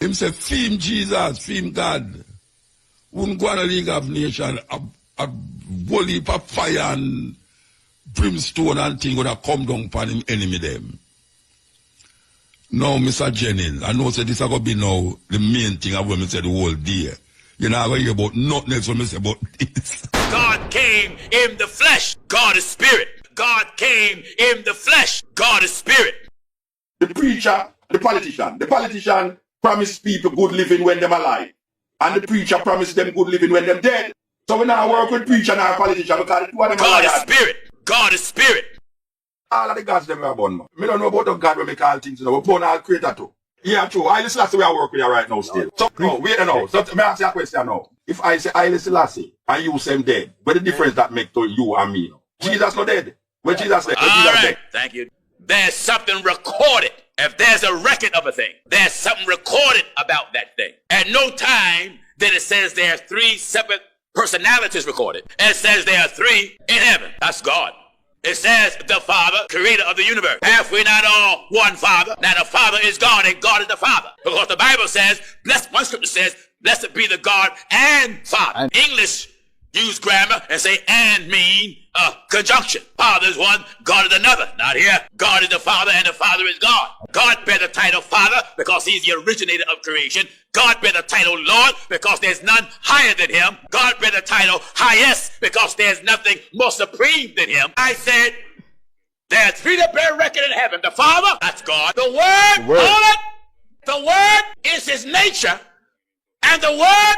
Him say, fame Jesus, fame God. Wouldn't go on a League of Nations, a whole heap of fire and brimstone and thing would have come down upon him enemy them. Now, Mr. Jennings, I know say this is going to be now the main thing of what I say the whole day. You're not going to hear about nothing else when I say about this. God came in the flesh. God is spirit. God came in the flesh. God is spirit. The preacher, the politician promised people good living when they're alive. And the preacher promised them good living when they're dead. So we now work with preacher and politician because the two of them God is spirit. God is spirit. All of the gods them are born. I don't know about the God when we call things, you know, we're born all creator too. Yeah, true. Haile Selassie we are working with you right now still. So, no, wait now. So, let me ask you a question now. If I say Haile Selassie and you say him dead, what the difference that make to you and me? No? Jesus not dead. When Jesus dead? All right, thank you. There's something recorded. If there's a record of a thing, there's something recorded about that thing. At no time did it says there are three separate personalities recorded. It says there are three in heaven. That's God. It says the Father, creator of the universe. Have we not all one Father? Now the Father is God and God is the Father. Because the Bible says, one scripture says, blessed be the God and Father. English use grammar and say and mean conjunction. Father is one, God is another. Not here. God is the Father and the Father is God. God bear the title Father because he's the originator of creation. God bear the title Lord because there's none higher than him. God bear the title Highest because there's nothing more supreme than him. I said, there are three that bear record in heaven. The Father, that's God. The Word, hold it. The Word is his nature. And the Word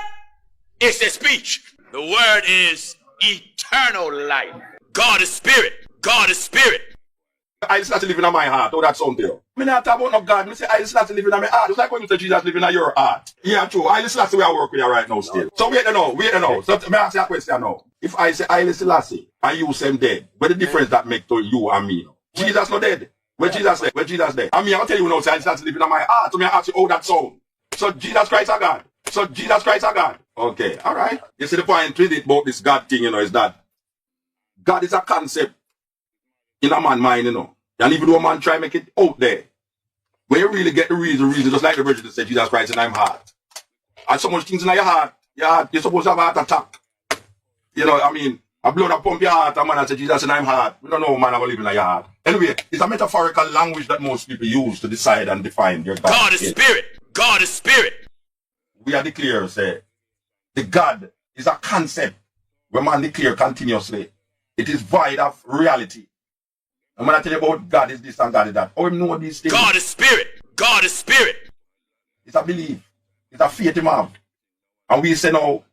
is his speech. The Word is eternal life. God is spirit. God is spirit. I start to live in my heart. Oh, that's something. I not talk about no God. I say I start to live in my heart. Just like when you say Jesus living in your heart. Yeah, true. I Selassie we are working with you right now still. So wait now. So let me ask you a question now. If I say Haile Selassie and you say him dead, what the difference that make to you and me? Jesus not dead. When Jesus dead? When Jesus dead? I mean, I'll tell you now, say I start to live in my heart. So me ask you how that sound. So Jesus Christ are God. So Jesus Christ are God. Okay, all right. You see the point with it about this God thing, you know, is that God is a concept in a man's mind, you know. And even though a man try to make it out there, when you really get the reason, just like the Virgin said, Jesus Christ in my heart. And so much things in your heart, you're supposed to have a heart attack. You know, I mean, a blood that pump your heart, a man that said Jesus in my heart. We don't know man that will live in your heart. Anyway, it's a metaphorical language that most people use to decide and define your God. God is spirit. God is spirit. We are declare, say, the God is a concept where man declare continuously. It is void of reality. And when I tell you about God is this and God is that, how you know these things? God is spirit. God is spirit. It's a belief. It's a faith you have. And we say now,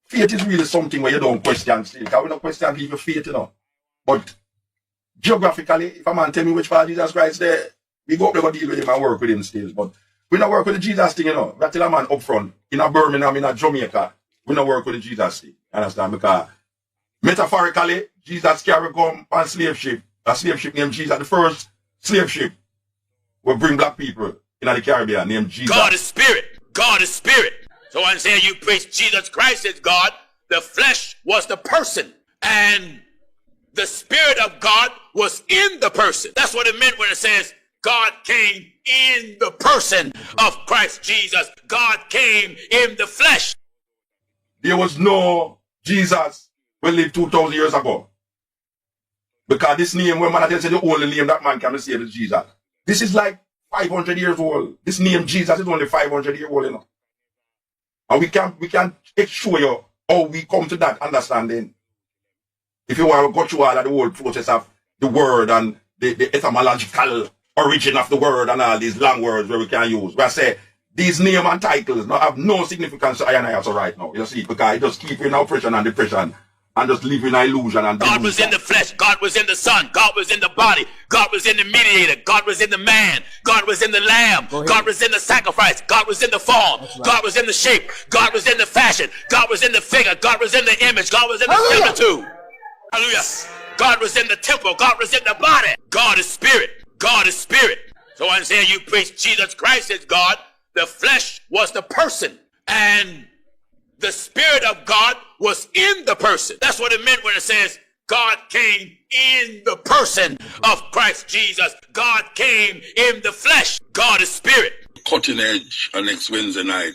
faith is really something where you don't question still. Because we don't question people faith, you know. But geographically, if a man tell me which part Jesus Christ there, we go up there to deal with him and work with him still. But we don't work with the Jesus thing, you know. We tell a man up front, in a Birmingham, in a Jamaica, we don't work with the Jesus thing. Understand? Because metaphorically, Jesus carry come on slave ship. A slave ship named Jesus. The first slave ship will bring black people in the Caribbean named Jesus. God is spirit. God is spirit. So when say you preach Jesus Christ is God, the flesh was the person. And the spirit of God was in the person. That's what it meant when it says God came in the person of Christ Jesus. God came in the flesh. There was no Jesus when lived 2,000 years ago. Because this name, when man tells you the only name that man can receive is Jesus. This is like 500 years old. This name Jesus is only 500 years old, you know. And we can show you how we come to that understanding. If you want to go through all of the whole process of the word and the etymological origin of the word and all these long words where we can use. Where I say these names and titles now have no significance to I and I also right now. You see, because it just keep in oppression and depression. And just live in illusion and God was in the flesh. God was in the Son. God was in the body. God was in the mediator. God was in the man. God was in the lamb. God was in the sacrifice. God was in the form. Right. God was in the shape. God was in the fashion. God was in the figure. God was in the image. God was in the similitude. Hallelujah. God was in the temple. God was in the body. God is spirit. God is spirit. So I'm saying you preach Jesus Christ is God. The flesh was the person. And the spirit of God was in the person. That's what it meant when it says God came in the person of Christ Jesus. God came in the flesh. God is spirit. cutting edge on next Wednesday night.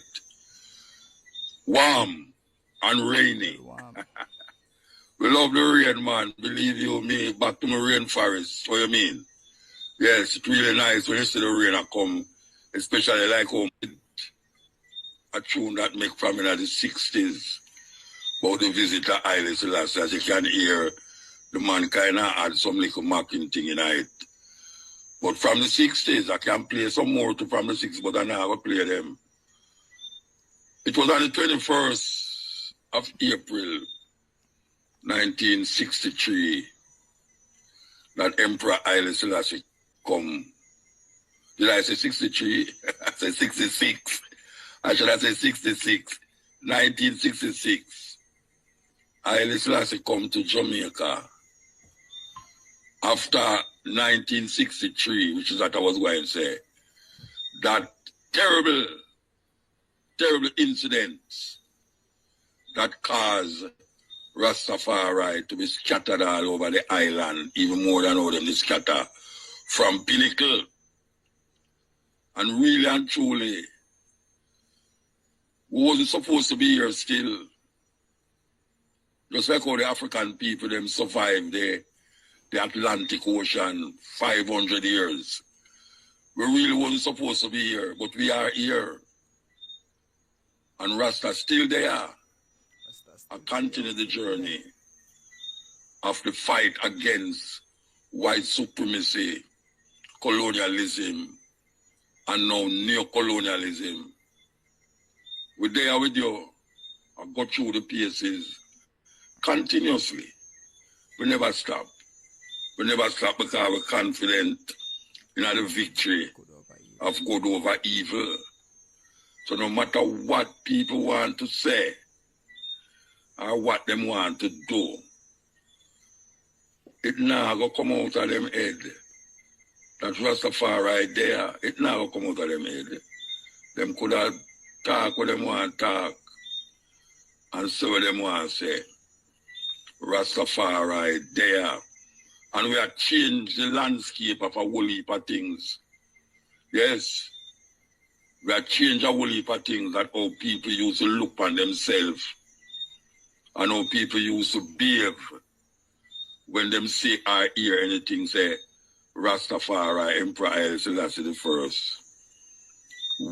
Warm and rainy. We love the rain, man. Believe you me, back to my rainforest. What you mean? Yes, it's really nice when you see the rain come, especially like home. A tune that make from in the 60s about the visitor Haile Selassie. As you can hear, the man kind of had some little marking thing in it. But from the 60s, I can play some more from the 60s, but I never play them. It was on the 21st of April, 1963, that Emperor Haile Selassie come. Did I say 63? I said 66. I should have said 66. 1966. Haile Selassie come to Jamaica after 1963, which is what I was going to say. That terrible incident that caused Rastafari to be scattered all over the island, even more than all them they scatter from Pinnacle. And really and truly, we wasn't supposed to be here still. Just like how the African people them survived the Atlantic Ocean 500 years. We really wasn't supposed to be here, but we are here. And Rasta still there. I continue the journey of the fight against white supremacy, colonialism, and now neo-colonialism. We're there with you. I go through the paces continuously. We never stop. We never stop because we're confident in the victory of good over evil. So no matter what people want to say or what them want to do, it now go come out of them head. That Rastafari there, it now go come out of them head. Them could have talk what them want to talk and say what them want to say. Rastafari there. And we have changed the landscape of a whole heap of things. Yes. We have changed a whole heap of things that how people used to look on themselves and how people used to behave when them say or hear anything say Rastafari, Emperor Haile Selassie the First.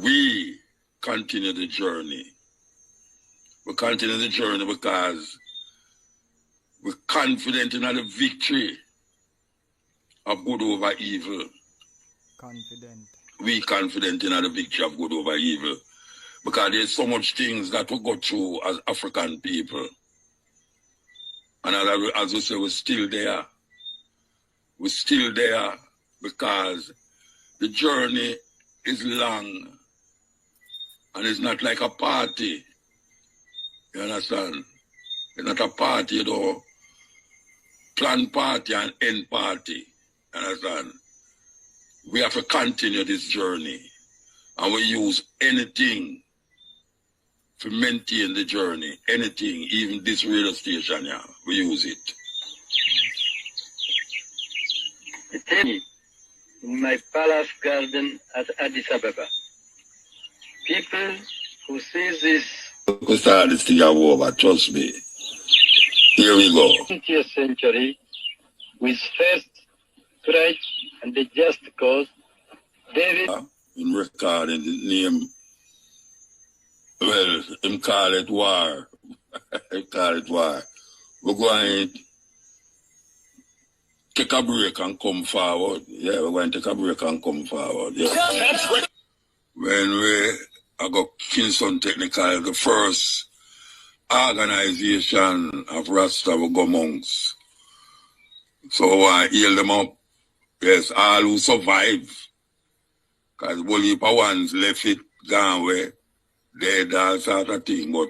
We continue the journey. We continue the journey because we're confident in the victory of good over evil. Confident. We confident in the victory of good over evil. Because there's so much things that we go through as African people. And as we say, we're still there. We're still there because the journey is long. And it's not like a party. You understand? It's not a party, you know. Plan party and end party. You understand? We have to continue this journey. And we use anything to maintain the journey. Anything, even this radio station, yeah, we use it. In my palace garden at Addis Ababa. People who see this... We start this thing over, trust me. Here we go. 20th century with first strife and the just cause, David... In recording the name, well, him call it war. Him call it war. We're going to take a break and come forward. Yeah, we're going to take a break and come forward. Yeah. When we got Kingston Technical, the first organization of Rasta will go monks. So I heal them up. Yes, all who survive. Because whole heap of ones left it gone away. Dead, all sort of thing. But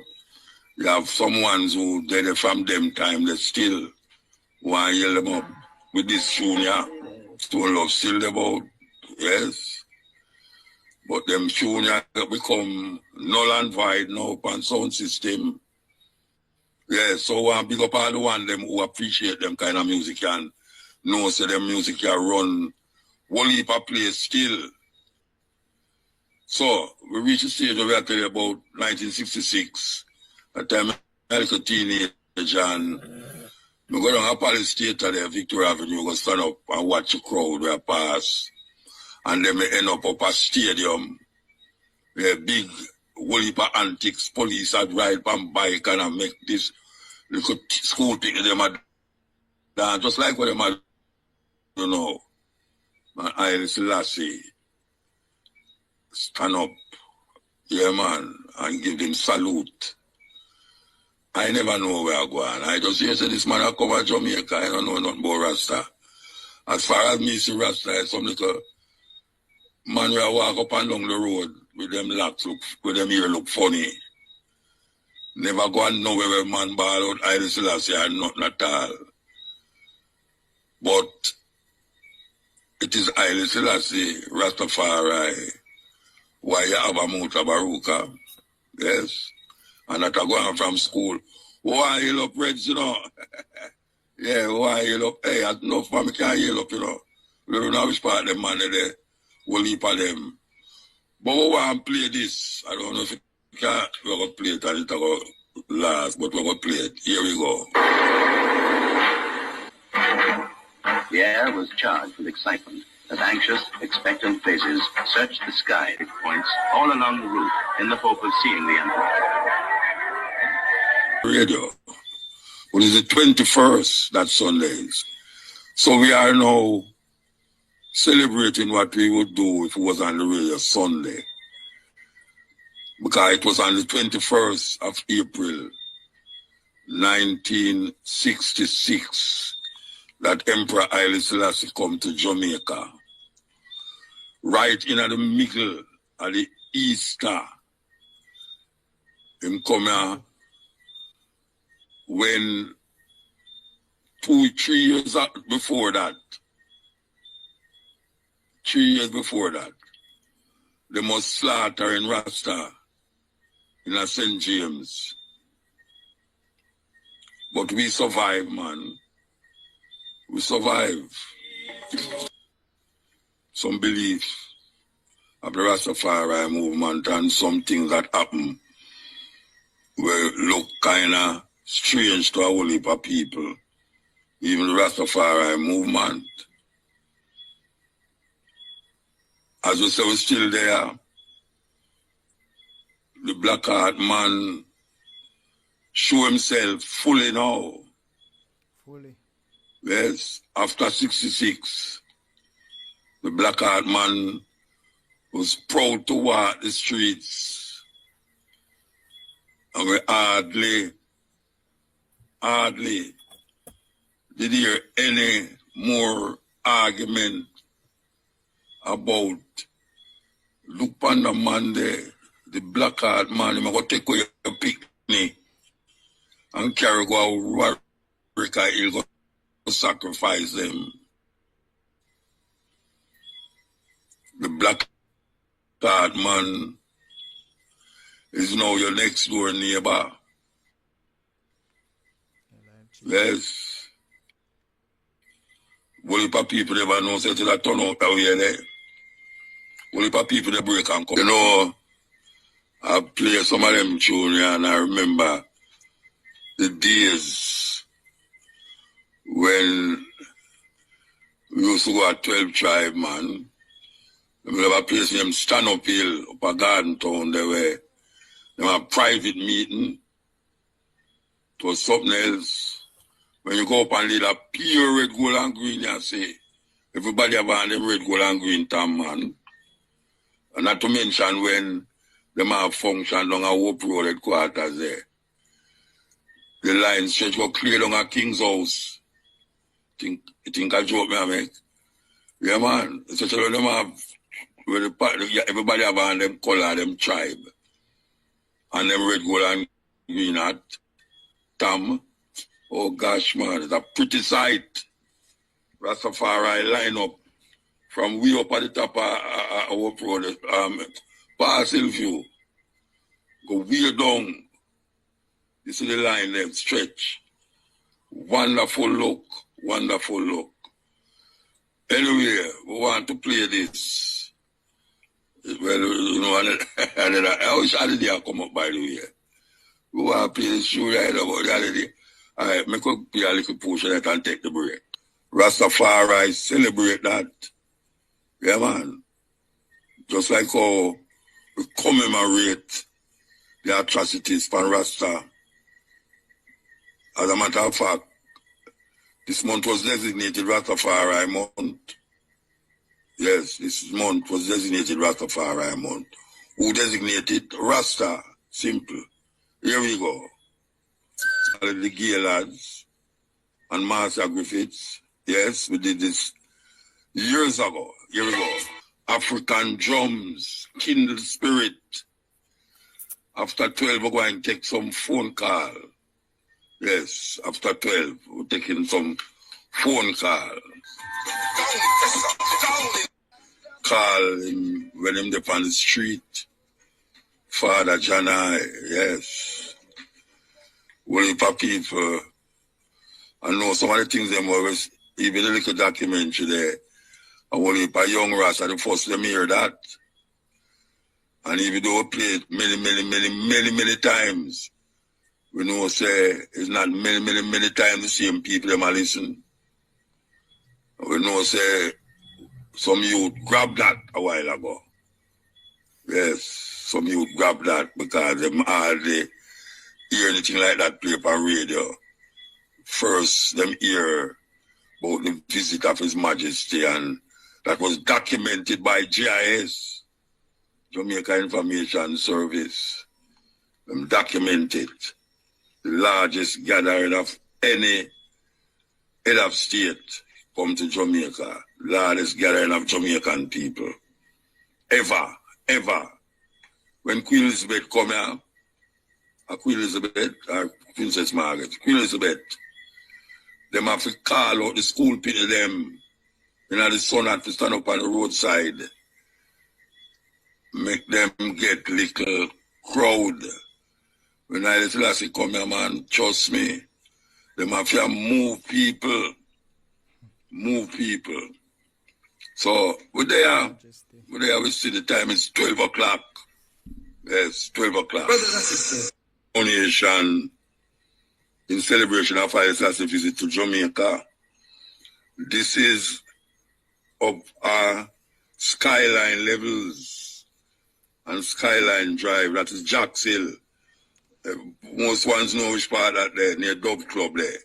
you have some ones who dead from them time, they still want to heal them up. With this tune, yeah. Stone Love still about. Yes. But them tune, yeah, become null and void now on sound system. Yes, so I big up all the one them who appreciate them kind of music and know say them music can run whole heap of place still. So, we reached the stage where I tell you about 1966. At the time I was a teenager and we go down a Palace Theatre there, Victoria Avenue, go stand up and watch the crowd where I pass. And then we end up a stadium where big whole heap of antics, police had ride on bike and I make this little school picking them at dance, just like what them had, you know. And I Selassie stand up, yeah man, and give them salute. I never know where I go on. I just hear say this man I come from Jamaica, I don't know nothing about Rasta. As far as me see Rasta, it's some little man where I walk up and down the road with them locks look, with them ear look funny. Never go and know where man ball out I Selassie or nothing at all. But it is Haile Selassie, Rastafari, why you have a Mutabaruka, yes, and that are going from school. Why you up, Reds, you know? Yeah, why you up? Hey, I know for me can't heal up, you know. We don't know which part of them man there. We'll leap at them. But we want to play this. I don't know if you can. We're going to play it and it's going to last, but we're going to play it. Here we go. The air was charged with excitement as anxious, expectant faces searched the sky at points all along the route in the hope of seeing the emperor. Radio. What is the 21st? That's Sundays. So we are now celebrating what we would do if it was on the radio Sunday. Because it was on the 21st of April, 1966, that Emperor Haile Selassie come to Jamaica. Right in the middle of the Easter. Him come here when 3 years before that, 3 years before that, they must slaughter in Rasta in a St. James. But we survive, man. We survive. Some belief of the Rastafari movement and some things that happen will look kind of strange to a whole heap of people. Even the Rastafari movement. As we say, we're still there. The black heart man show himself fully now. Fully. Yes, after 66, the black heart man was proud to walk the streets. And we hardly did hear any more argument about look on the man there, the black heart man, he's going to take away your picnic and carry go out Africa, he'll go sacrifice them. The black heart man is now your next door neighbor. Yes. What if people never know say till I turn out out here there? What if people they break and come? You know, I play some of them tunes and I remember the days when we used to go at 12 Tribe, man. We have a place named Stand Up Hill, up a garden town there where they have a private meeting. It was something else. When you go up and lead a pure red, gold and green, you say, everybody have on them red, gold and green tam, man. And not to mention when them have function along a Hope Road headquarters there. The line stretch go clear along a King's house. You think I joke me I make? Yeah, man. Especially when them have, when everybody have on them color, them tribe. And them red, gold and green hat. Tam. Oh gosh, man, it's a pretty sight. Rastafari line up from way up at the top of our road, past Hillview. Go way down. You see the line them stretch. Wonderful look, wonderful look. Anyway, we want to play this. Well, you know, and then I wish I did come up, by the way. We want to play the show right about the other day. All right, make up play a little portion that and take the break. Rastafari celebrate that. Yeah, man. Just like how we commemorate the atrocities from Rasta. As a matter of fact, this month was designated Rastafari month. Yes, this month was designated Rastafari month. Who designated? Rasta. Simple. Here we go. The gay lads and Master Griffiths. Yes, we did this years ago. Here we go. African drums, kindle spirit. After 12, we're going to take some phone call. Yes, after 12, we're taking some phone call. Call him when him up on the street. Father Janai, yes. Well, heap of people. I know some of the things them always, even a little documentary there. And when heap of young rats are the first them hear that. And even though we play it many times, we know say it's not many times the same people them a listen. We know say some youth grabbed that a while ago. Yes, some youth grabbed that because them hardly hear anything like that play on radio. First, them hear about the visit of His Majesty, and that was documented by GIS, Jamaica Information Service. Them documented the largest gathering of any head of state come to Jamaica, largest gathering of Jamaican people. Ever. When Queen Elizabeth come here, Queen Elizabeth, Princess Margaret, Queen Elizabeth, them have to call out the school people them. You know, the sun had to stand up on the roadside. Make them get little crowd. When I Selassie come here, man, trust me, them have to move people. So, we're there, we see the time is 12 o'clock. Yes, 12 o'clock. Donation in celebration of Haile Selassie visit to Jamaica. This is of our Skyline levels and Skyline Drive. That is Jacks Hill. Most ones know which part that there, near Dove Club there.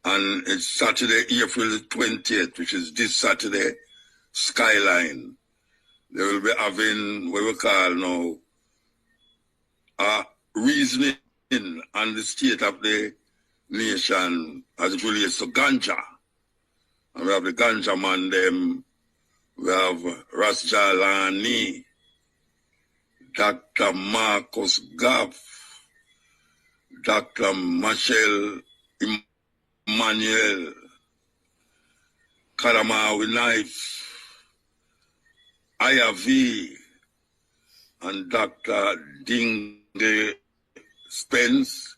And it's Saturday, April the 20th, which is this Saturday, Skyline. They will be having what we call now reasoning on the state of the nation as it relates to ganja. And we have the ganja man them, we have Rasjalani, Dr. Marcus Gaff, Dr. Michelle Emmanuel, Karamawi Knife, IAV, and Dr. Dingle Spence.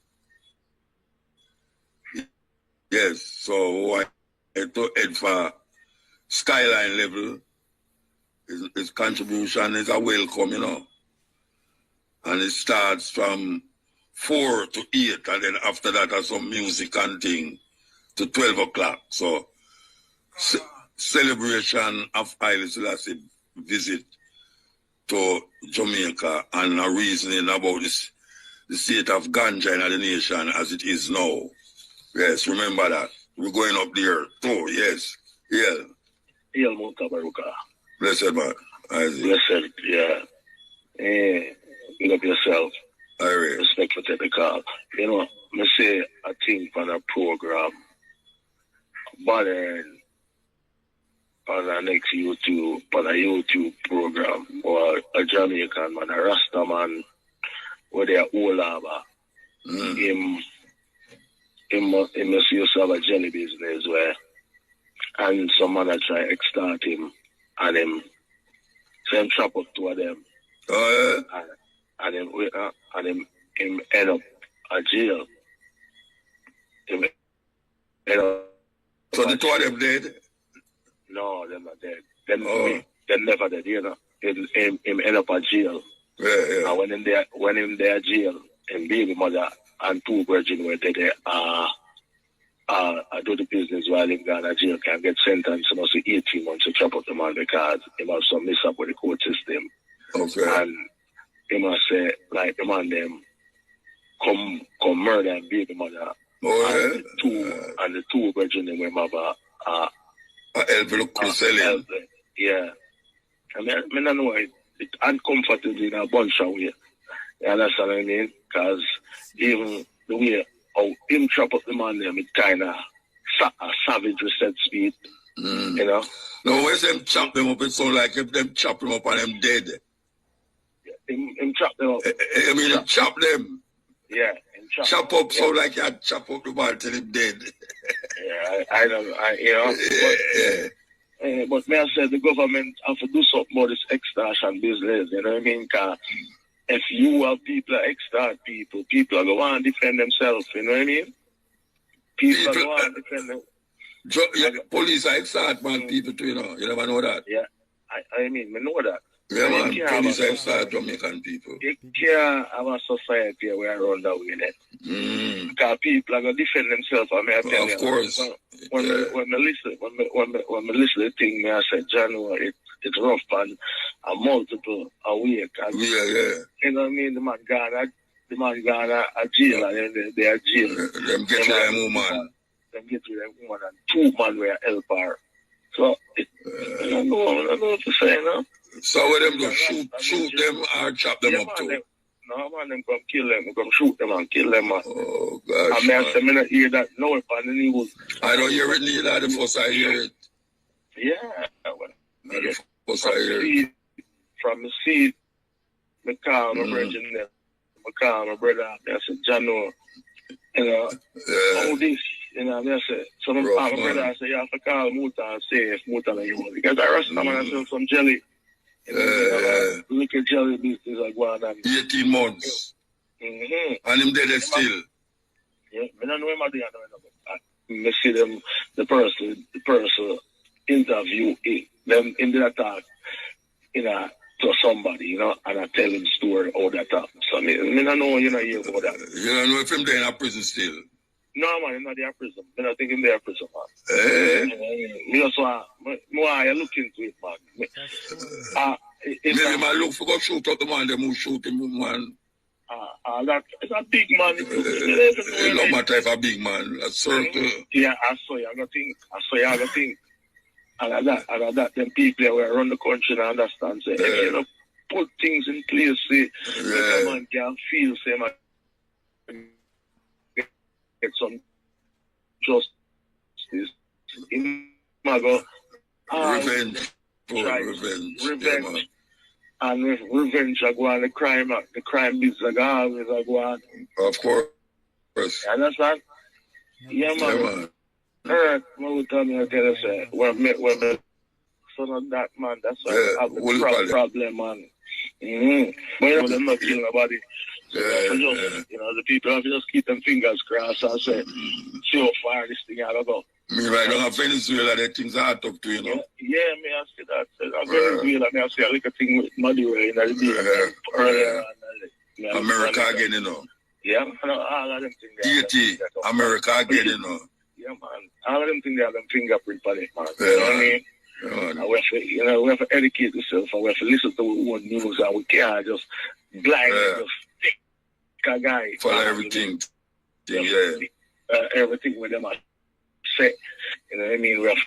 Yes, so I to head for Skyline level. His contribution is a welcome, you know. And it starts from 4 to 8, and then after that there's some music and thing to 12 o'clock. So celebration of Haile Selassie visit to Jamaica and a reasoning about this, the state of ganja in the nation as it is now. Yes, remember that. We're going up there too, yes. Yeah. Yeah, Mutabaruka. Blessed man. Isaac. Blessed, yeah. Big up yourself. Irate. Respect for taking the call. You know, I say a thing for the program, but on the next YouTube, on a YouTube program, or a Jamaican man, a Rasta man, where they are all over. Him must use to have a jelly business where, and some man try to extort him, and him send trap up to them. Oh, yeah. And him end up at jail. Him end up. So the two of them dead? No, they're not dead. Them never dead, you know. him end up at jail. Yeah. And when him there jail, and baby mother and two virgin were there, I do the business while in Ghana jail can get sentenced to 18 months to chop up the man because he must some mess up with the court system. Okay. And he must say, like, the man them come murder and baby mother. And the two virgin them will have yeah. I mean, I don't know, it's uncomfortable in a bunch of ways. You understand what I mean? Because even the way how him chop up the man them, it's kind of a savage reset speed. You know? No, when them chop them up, it sounds like if them chop them up and them dead. Him chop them up. I mean, him chop them. Yeah. Chop up so like you chop up the man till him dead. Yeah, I don't know. You know? But may I say the government have to do something about this extortion business, you know what I mean? Because if you have people that extort people are going to defend themselves, you know what I mean? People are going to defend them. Police are extort man people too, you know. You never know that. Yeah, I mean, I know that. Yeah, man, police are extort Jamaican people. You can't have a society where I run that way, because people are going to defend themselves. I mean, I tell of course. When I listen to the thing, I said, January, it's rough and multiple a week. And, yeah. You know what I mean? The man gone a jail, and they are jail. Them get to them woman. Them get to them woman, and two men were help her. So, I don't know what to say, no? So what them do? Shoot them or chop them up too? No, man, them come kill them. Come shoot them and kill them, man. Oh, gosh, I mean, I not hear that no upon the news. I don't hear it neither. The first I hear it. Yeah. The first I hear it. From the seed, I call my brother, I said, Jano, you know, all this, you know, I said, so my brother, I said, you have to call Muta and say if Muta like you want. Because I rushed them and I sell some jelly. Liquor jelly business like one and 18 months. And him dead still. Yeah, I don't know him. I see them, the person interview them in the attack, you know, to somebody, you know, and I tell him story all that time. So I don't know, you know, hear about that. You don't know if him there in a prison still. No, man, he's not there in prison. I don't think he's there in prison, man. You know, so I look into it, man. Maybe I look for go shoot up the man, them who shoot him, man. It's a big man. It no matter if a big man, a circle. Yeah, I saw you, I got think. And that, them people that were around the country and understand, say, if you know, put things in place, say, the man can feel, say, man, get some justice. Revenge. Revenge. And revenge are going, the crime business are going. Of course. You understand? Yeah, man. Man will tell me, I tell you, say, when son of that man, that's why I have the problem, man. But you know, they're not killing nobody. So you know, the people have to just keep them fingers crossed and say, see how far this thing out go. Me right now, Venezuela, the things are tough to, you know. Yeah, me I see that. Venezuela, me I see a little thing with Madurai in the earlier. America again, you know. Yeah, all of them things. Haiti, America again, you know. Yeah, man. All of them things, they have them fingerprint on it, man. You know what I mean? Yeah, we have to educate ourselves and we have to listen to what news and we can't just blindly just take a guy. Follow everything. Everything with them are say, you know what I mean? We have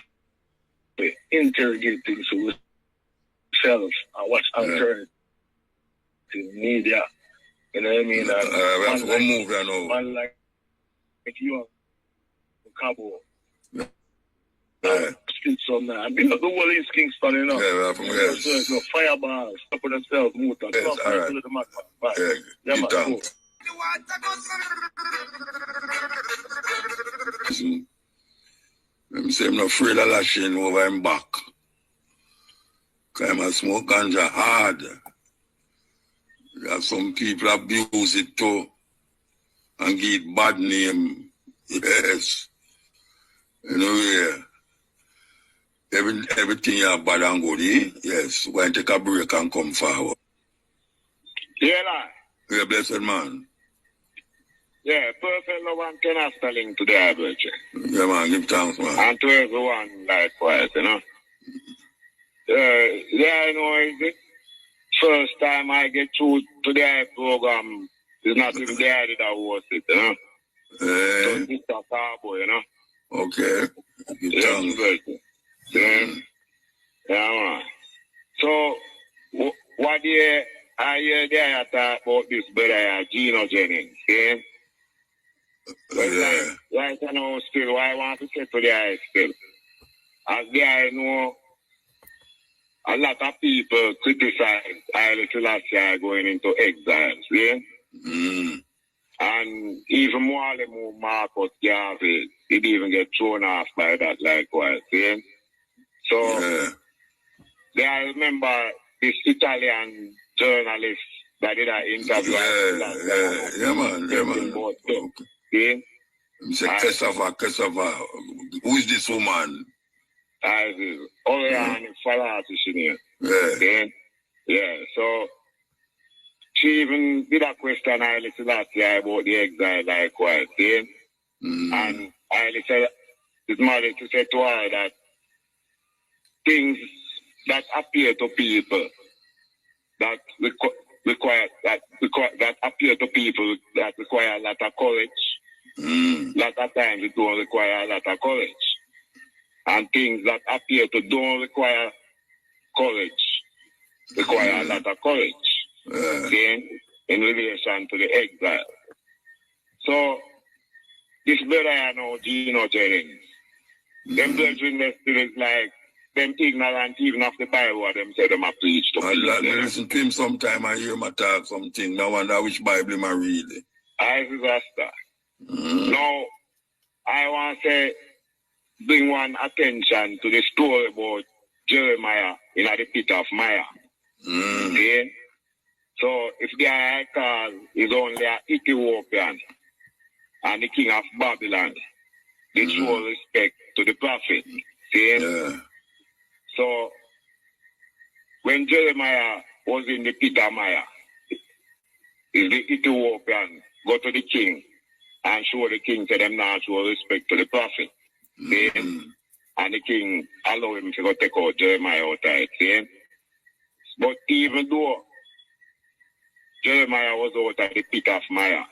to interrogate things to ourselves and watch alternative media. You know what I mean? We have to move that now. Man like you are Cabo. Spit some now. Because the whole is Kingston, you know. No fireballs, stop with themselves, muta. Yes, all right. Yeah, man. I'm saying I'm not afraid of lashing over him back. Because I'm a smoke ganja hard. There are some people abuse it too. And give it bad name. Yes. You know, Everything you have bad and good, eh? Yes. We're going to take a break and come forward. Yeah, lad. You're a blessed man. Yeah, perfect love and tenacity link to the average. Yeah, man. Give thanks, man. And to everyone likewise, you know. Yeah, I know it's the first time I get through to the program. It's not even the idea that was it, you know. So it's a cowboy, you know. Okay. Give thanks. Yeah, man. So, what do you, I hear there talk about this brother, Gino Jennings, yeah? Yeah. Right now, still, why I want to say to the eye still. As the eye know, a lot of people criticize Haile Selassie going into exile, yeah? And even more Marcus Garvey, he didn't even get thrown off by that likewise, yeah? So, I remember this Italian journalist that did an interview. Yeah, man. Okay. Cassava. Who is this woman? Oriane Falati. Yeah, so she even did a question Haile Selassie about the exile likewise, yeah? And Haile said, his mother to say to her that things that appear to people that require a lot of courage. A lot of times it don't require a lot of courage. And things that appear to don't require courage require a lot of courage. In relation to the exile. So this brother I know, Gino Jennings, them brethren that still is like them ignorant even of the Bible, them say them a preach to people. I listen to him sometime, I hear him talk something. I wonder which Bible him I read. I disaster. Now, I want to say, bring one attention to the story about Jeremiah in the pit of Maya. Okay? So, if the guy call is only an Ethiopian and the king of Babylon, they show respect to the prophet. See? So, when Jeremiah was in the pit of Maya, is the Ethiopian go to the king and show the king to them now show respect to the prophet. See? And the king allow him to go take out Jeremiah outside. See? But even though Jeremiah was out at the pit of Maya,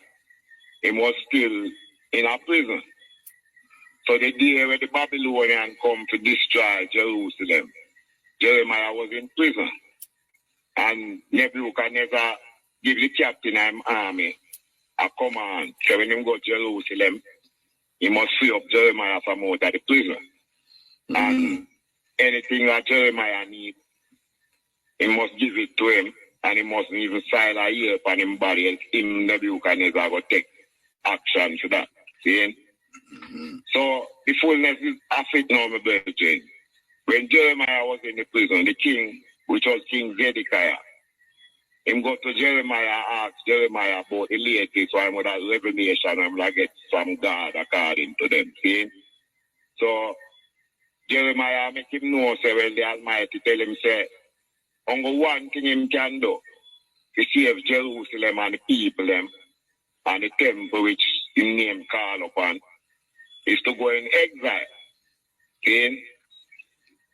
he was still in a prison. So the day when the Babylonians come to destroy Jerusalem, Jeremiah was in prison. And Nebuchadnezzar give the captain of the army a command. So when he go to Jerusalem, he must free up Jeremiah from out of the prison. And anything that Jeremiah needs, he must give it to him. And he mustn't even file a ear upon him body, else him Nebuchadnezzar will take action to that. See? So the fullness is of it now, my brethren. When Jeremiah was in the prison, the king, which was King Zedekiah, him go to Jeremiah, ask Jeremiah about the latest one with that revelation I'm like get from God according to them. See? So Jeremiah make him know, say, when the Almighty tell him, say, only one thing him can do to save Jerusalem and the people them and the temple which his name call upon is to go in exile. See?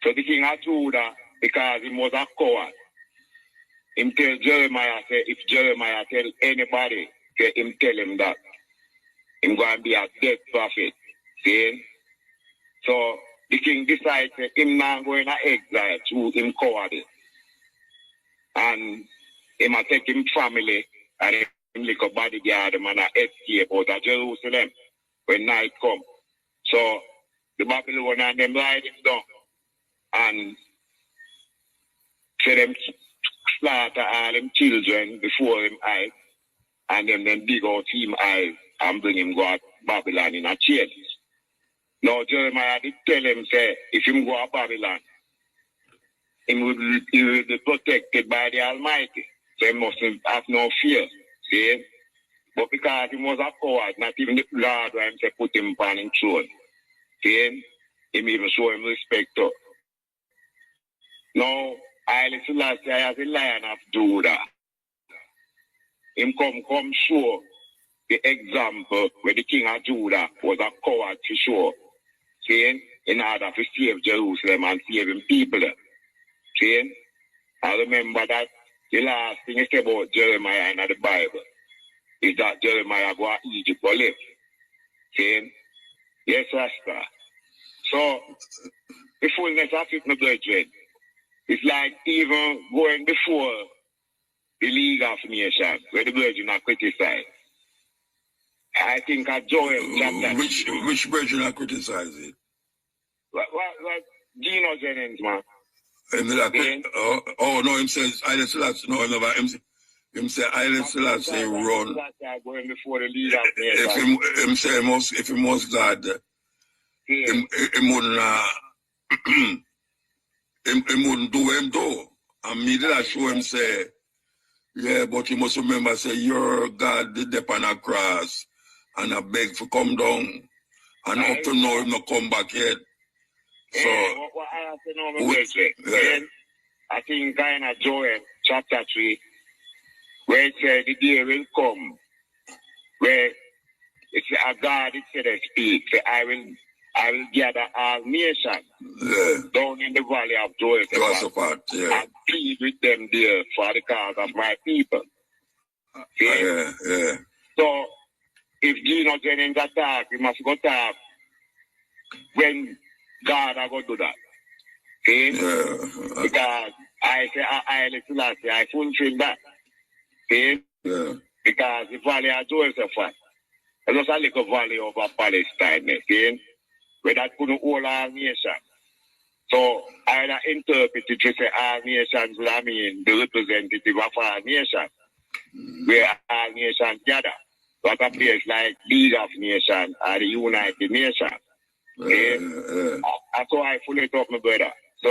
So the king of Judah, because he was a coward, him tell Jeremiah, say, if Jeremiah tell anybody, say him tell him that him going to be a dead prophet. See? So the king decides that him not going to exile through him cowardice. And he might take him family and him like a bodyguard and escape out of Jerusalem when night come. So the Babylonians them ride him down and say them slaughter all them children before him eyes and then dig out him eyes and bring him go to Babylon in a chain. Now Jeremiah did tell him, say, if him go to Babylon, he will be protected by the Almighty. So he must have no fear. See? But because he was a coward, not even the Lord when he put him upon his throne. See? Him even show him respect too. Now, I Selassie as a lion of Judah. Him come show the example where the king of Judah was a coward to show. See, in order to save Jerusalem and save him people. See, I remember that the last thing is about Jeremiah in the Bible is that Jeremiah go to Egypt for live. See, yes, Rasta. So, the fullness of it, my brethren, it's like even going before the League of Nations, where the brethren are criticized. I think at Joel chapter Which brethren are criticizing? What Gino Jennings, man. No, him says Haile Selassie. No, never. Him say Haile Selassie run. Going before the League of Nations. If he must God, him wouldn't. He wouldn't do him do. And me did I show him say, yeah, but you must remember, say, your God did dip on a cross and I beg for come down. And up to now, him not come back yet. So, what I have to know, I think in Joel chapter 3, where it said the day will come, where it's a God, it said, speak, say, I will gather all nations down in the valley of Joseph and plead with them there for the cause of my people. So, if Gino Jennings attack, we must go talk when God are going to do that. Because I say, I fulfill that. Because the valley of Joseph, it's just a little valley over Palestine, where that couldn't hold our nation. So I interpret it to say our nations will mean the representative of our nation, where our nation gather. But a place like League of Nations or the United Nations. That's how I fully talk, my brother. So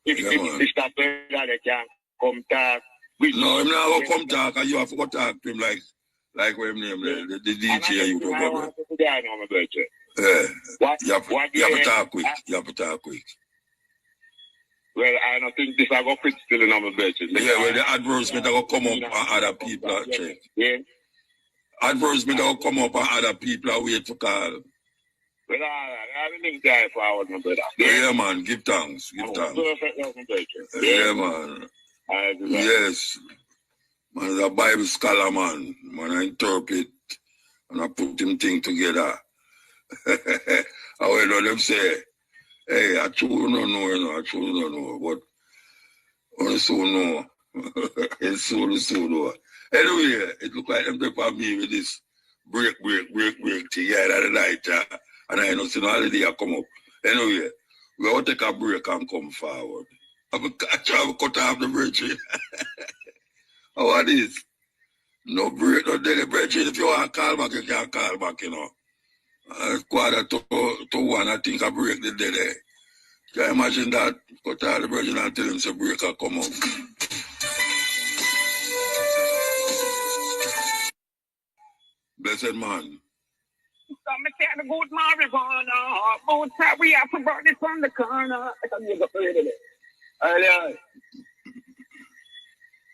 if that brother they can come talk with no, I'm not going to come talk, and you have to go talk to him like what his name, the DJ you talk about. You have to talk quick. You have to talk quick. Well, I don't think this I go fit still in my budget. Yeah, well, the advertisement will come up and other people are check. Yeah. Advertisement will come up and other people are wait to call. Well, I don't think that forward, my brother. Yeah, man, give thanks. Give thanks. Yeah, man. Yes. Man is a Bible scholar, man. Man, I interpret and I put them thing together. I will know them say, hey, I truly don't know, I truly don't know, but I so know. It's so know. Anyway, it look like them prepare me with this break thing here at the night, and I know no holiday come up. Anyway, we will take a break and come forward. I'm trying to cut off the bridge. How are this? No break, no daily bridge. If you want to call back, you can call back, you know. Quarter to 1, I think I break the day there. Can you imagine that? Cut off the bridge and tell him to break and come up. Blessed man. Some say the good marijuana, but we have to burn it from the corner. I can give up a little bit. Earlier.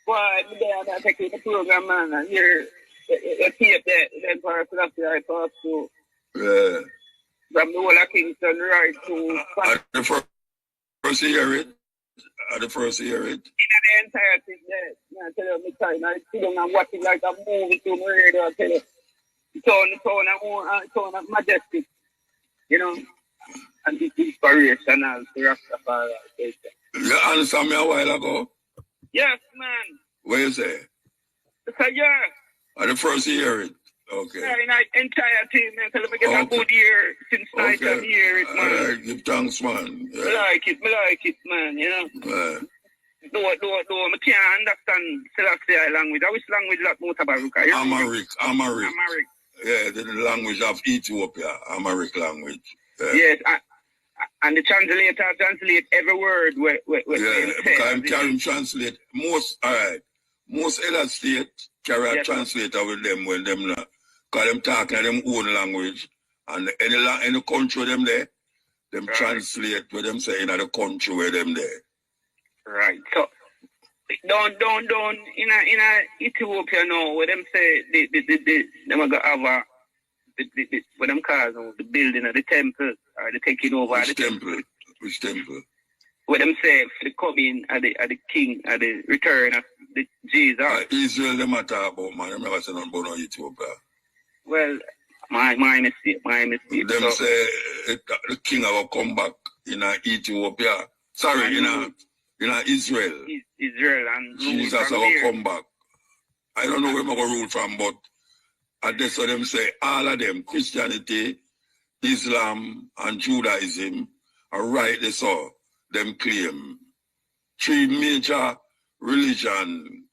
But I take the program, man, and you're tape that for philosophy I talk to. Yeah. From the whole of Kingston right to... The first hear it. The first hear it. In the entire thing there. I tell you, I sit down and watch it like a movie to my radio, I tell you. Tone of majestic, you know, and this inspirational to Rastafari. You understand me a while ago? Yes, man. What you say? So, yeah. The first hear it. Okay. Yeah, in the entire team, man. Tell them I get a good year since night and hear it, man. All right, give thanks, man. Yeah. I like it, man, you know. Though, I can't understand Selassie language. Which language is that Mutabaruka? Amharic. Yeah, the language of Ethiopia, Amharic language. Yeah. Yes, and the translator translate every word. Because can translate most other state carry a translator with them when them not. Because them talk in them own language. And any country them there, them translate what them say in the country where them there. Right. So don't in a Ethiopia now where them say them are gonna have what them call the building of the temple or the taking over Which the temple. Which temple? What them say the coming of the king at the return of the Jesus. Israel them a talk about, man. I never said nothing about no Ethiopia. Well, my mistake. Them say the king will come back in Ethiopia. Sorry, in Israel. Israel and Jesus will come back. I don't know where I'm going to rule from, but I just saw them say all of them, Christianity, Islam, and Judaism, are rightly so. Them claim 3 major religion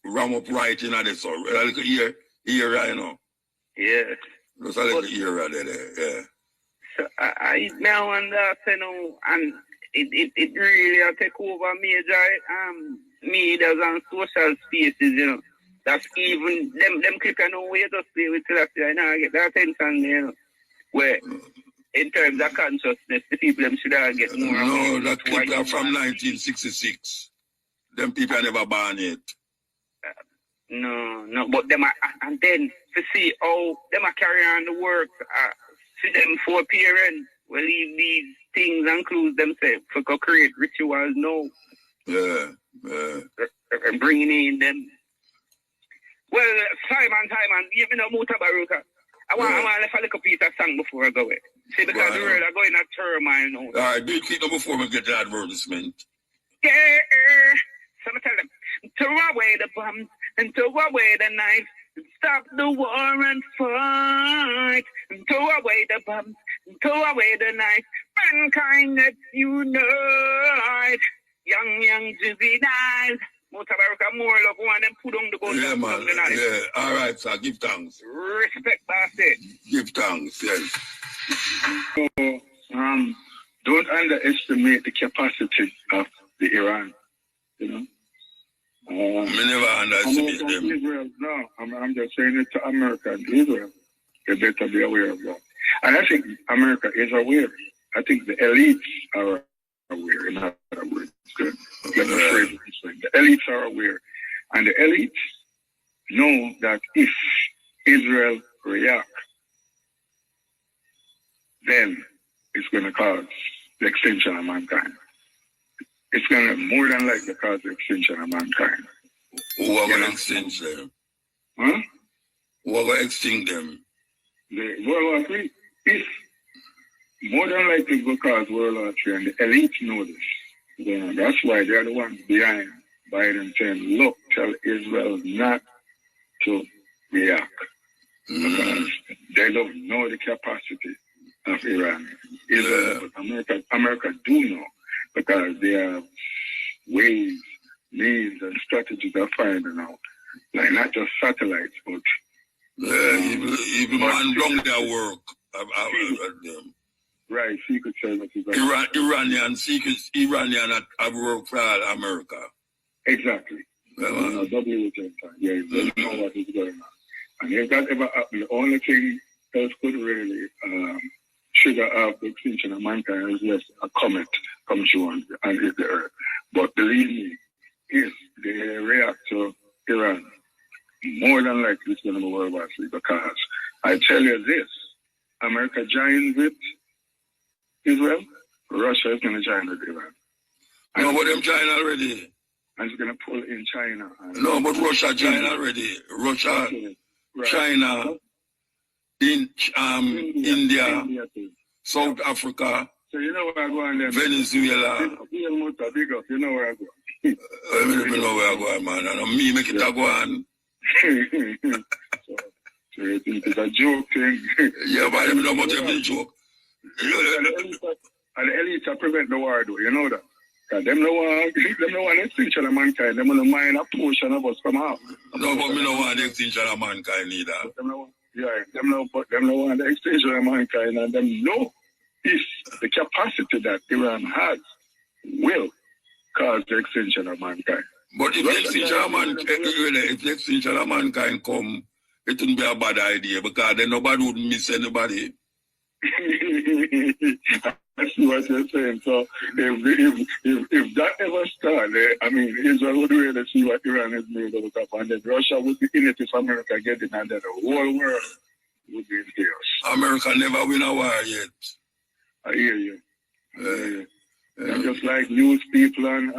ram up right in this. So a little ear, you know. Yeah. Just a little ear there, yeah. So I now understand, and it really take over major medias and social spaces, you know. That's even them click on no way to stay with Selassie. I now get the attention, you know. Where in terms of consciousness, the people them should have get more. No, that clip are from 1966. Them people are never born yet. No, but them are, and then to see how them are carry on the work, see them for parents will leave these things and clues themselves to create rituals now. Yeah. And bringing in them. Well, Simon, give me no Mutabaruka. I want to left a little piece of song before I go away. See, because the world are going to turmoil now. All right, do you keep them before we get the advertisement? Yeah. So I tell them, throw away the bombs and throw away the knives. Stop the war and fight. And throw away the bombs and throw away the knives. Mankind, let's unite. Young juveniles. Mutabaruka more love one and put on the gun. Yeah, man. Yeah. All right, sir. Give thanks. Respect, Basti. Give thanks, yes. So, don't underestimate the capacity of the Iran. You know. I never underestimate them. Israel, no, I'm just saying it to America and Israel. They better be aware of that. And I think America is aware. I think the elites are aware. In other words, let me phrase it this way. The elites are aware. And the elites know that if Israel reacts, then it's going to cause the extinction of mankind. It's going to more than likely cause the extinction of mankind. Who are going to extinct them? Huh? Who are going to extinct them? The World War III, if more than likely will cause World War III, and the elites know this. You know, that's why they're the ones behind Biden saying, look, tell Israel not to react. Because they don't know the capacity of Iran. Israel, but America do know, because they have ways, means, and strategies of finding out. Like not just satellites, but even man down their work. Them. Right, secret services. Iranian have worked for all America. Exactly. W yeah, they know what is going on. And if that ever happened, the only thing else could really trigger up the extinction of mankind is just a comet come through and hit the earth. But believe me, if they react to Iran, more than likely it's going to be World War III, because I tell you this, America joins with Israel, Russia is going to join with Iran. No, but them join already. And it's going to pull in China. No, but Russia join already. Russia, right. China, India, South Africa. So you know where I go on then? Venezuela. Big up, you know where I go. I don't know where I go, man. And me make it a go on. So you think it's a joke thing? Yeah, but I don't know much of a joke. And the elites prevent the war, though, you know that? Because them no want extinction of mankind. Them don't mind a portion of us come out. No, but me no want the extinction of mankind either. Them no want the extinction of mankind, and them know if the capacity that Iran has will cause the extinction of mankind. But if the extinction of mankind come, it wouldn't be a bad idea, because then nobody would miss anybody. I see what you're saying. So if that ever started, I mean, Israel would really see what Iran is made out of, and then Russia would be in it if America get it, and then the whole world would be in chaos. America never win a war yet. I hear you. And just like use people and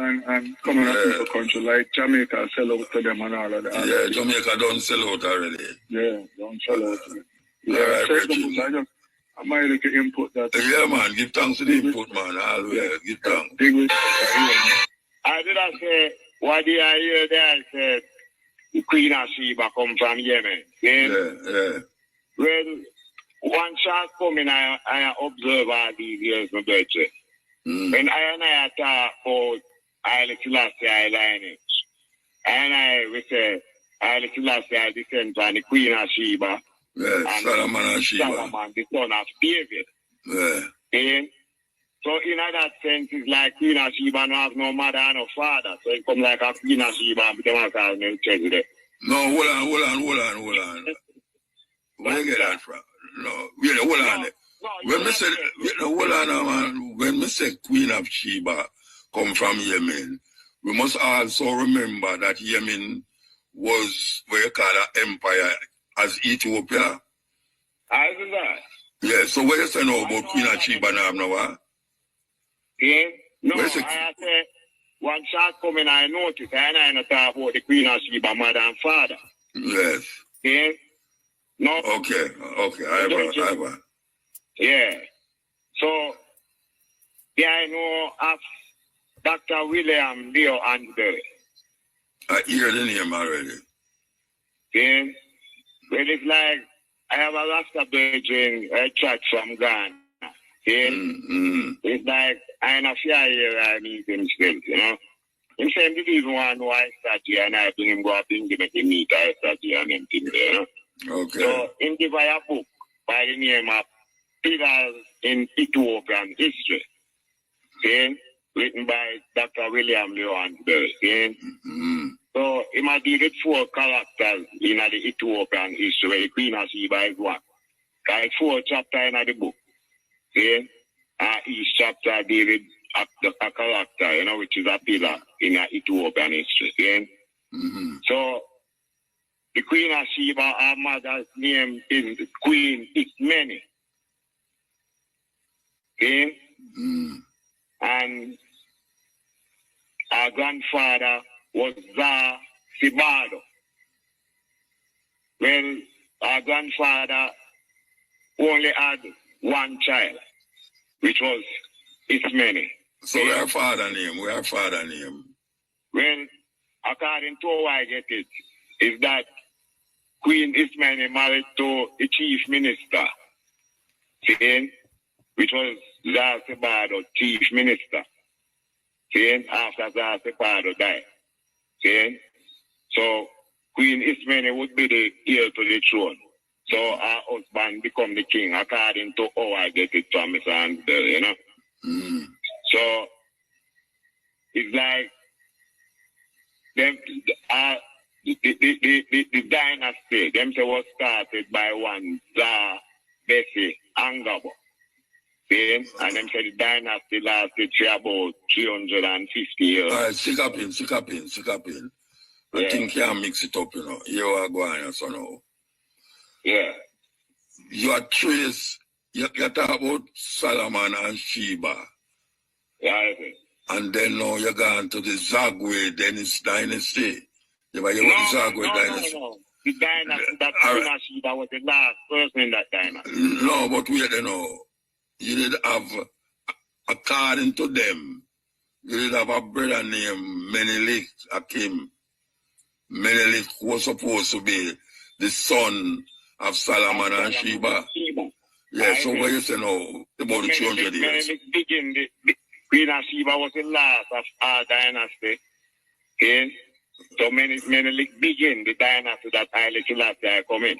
coming up with a country like Jamaica, sell out to them and all of that. Yeah, Jamaica don't sell out already. Yeah, don't sell out to them. Yeah, I might like to input that. Yeah, man, give thanks to the input, man. Always, give thanks. I did not say, what did I hear there? I said, the Queen of Sheba come from Yemen. Yeah. When one shot come in, I observe all these years, my brother. When I talk about Haile Selassie lineage, we say Haile Selassie descend from the Queen of Sheba. Yeah, Solomon and Sheba. Solomon, the son of David. Yeah. So in that sense, it's like Queen of Sheba no have no mother and no father. So it come like a Queen of Sheba and become a call me president. No, hold on. Where you get that from? No, wait, hold on. When me say, hold on, man. When me say Queen of Sheba come from Yemen, we must also remember that Yemen was what you call an empire as Ethiopia. I do that. Yeah, so what you say now about Queen of Sheba now, no? Yeah? No, I say, one shot coming, I notice, and I not talk about the Queen of Sheba, mother and father. Yes. Yeah? No. Okay, I have. Yeah. So, yeah, I know of Dr. William Leo Andrew. I hear the name already. Yeah? Well, it's like, I have a Rasta bridging a church from Ghana. Yeah? It's like, I know fear here I meet him still, you know? Him saying, didn't even want to know I start here, and I bring him go up and give me meet, I start here and him thing there, you know? Okay. So, him give a book by the name of Pillars in Ethiopian History, okay? Written by Dr. William Leon Bell, okay? So, he might deal with 4 characters in the Ethiopian history, where the Queen of Sheba is one. There's 4 chapters in the book, okay? Each chapter deals with a character, you know, which is a pillar in the Ethiopian history, okay? So, the Queen of Sheba, her mother's name is Queen Ismene. Okay? And our grandfather was Zar Sibado. Well, our grandfather only had one child, which was Ismene. So where father name? Well, according to how I get it, is that Queen Ismene married to the chief minister, okay, which was Zar Sibado, chief minister. Okay, after Zar Sibado died. Okay, so Queen Ismene would be the heir to the throne. So her husband become the king, according to how I get it from Mr. Ansel, you know. So it's like them the dynasty, them was started by one Zar Bessie Angabo. Okay? And them say the dynasty lasted for about 350 years. All right, sick up in. I think you can mix it up, you know. You are going, so now. Yeah. You are trace, you talk about Solomon and Sheba. Yeah, and then now you're going to the Zagwe Dennis dynasty. The Zagwe dynasty. No. The dynasty that Queen of Sheba was the last person in that dynasty. No, but wait, you know. You did have, according to them, you did have a brother named Menelik Akim. Menelik was supposed to be the son of Solomon and Sheba. Yeah, so what you say now about the 200 years? The Queen of Sheba was the last of our dynasty. Okay? So Menelik begin the dynasty that Haile Selassie come in.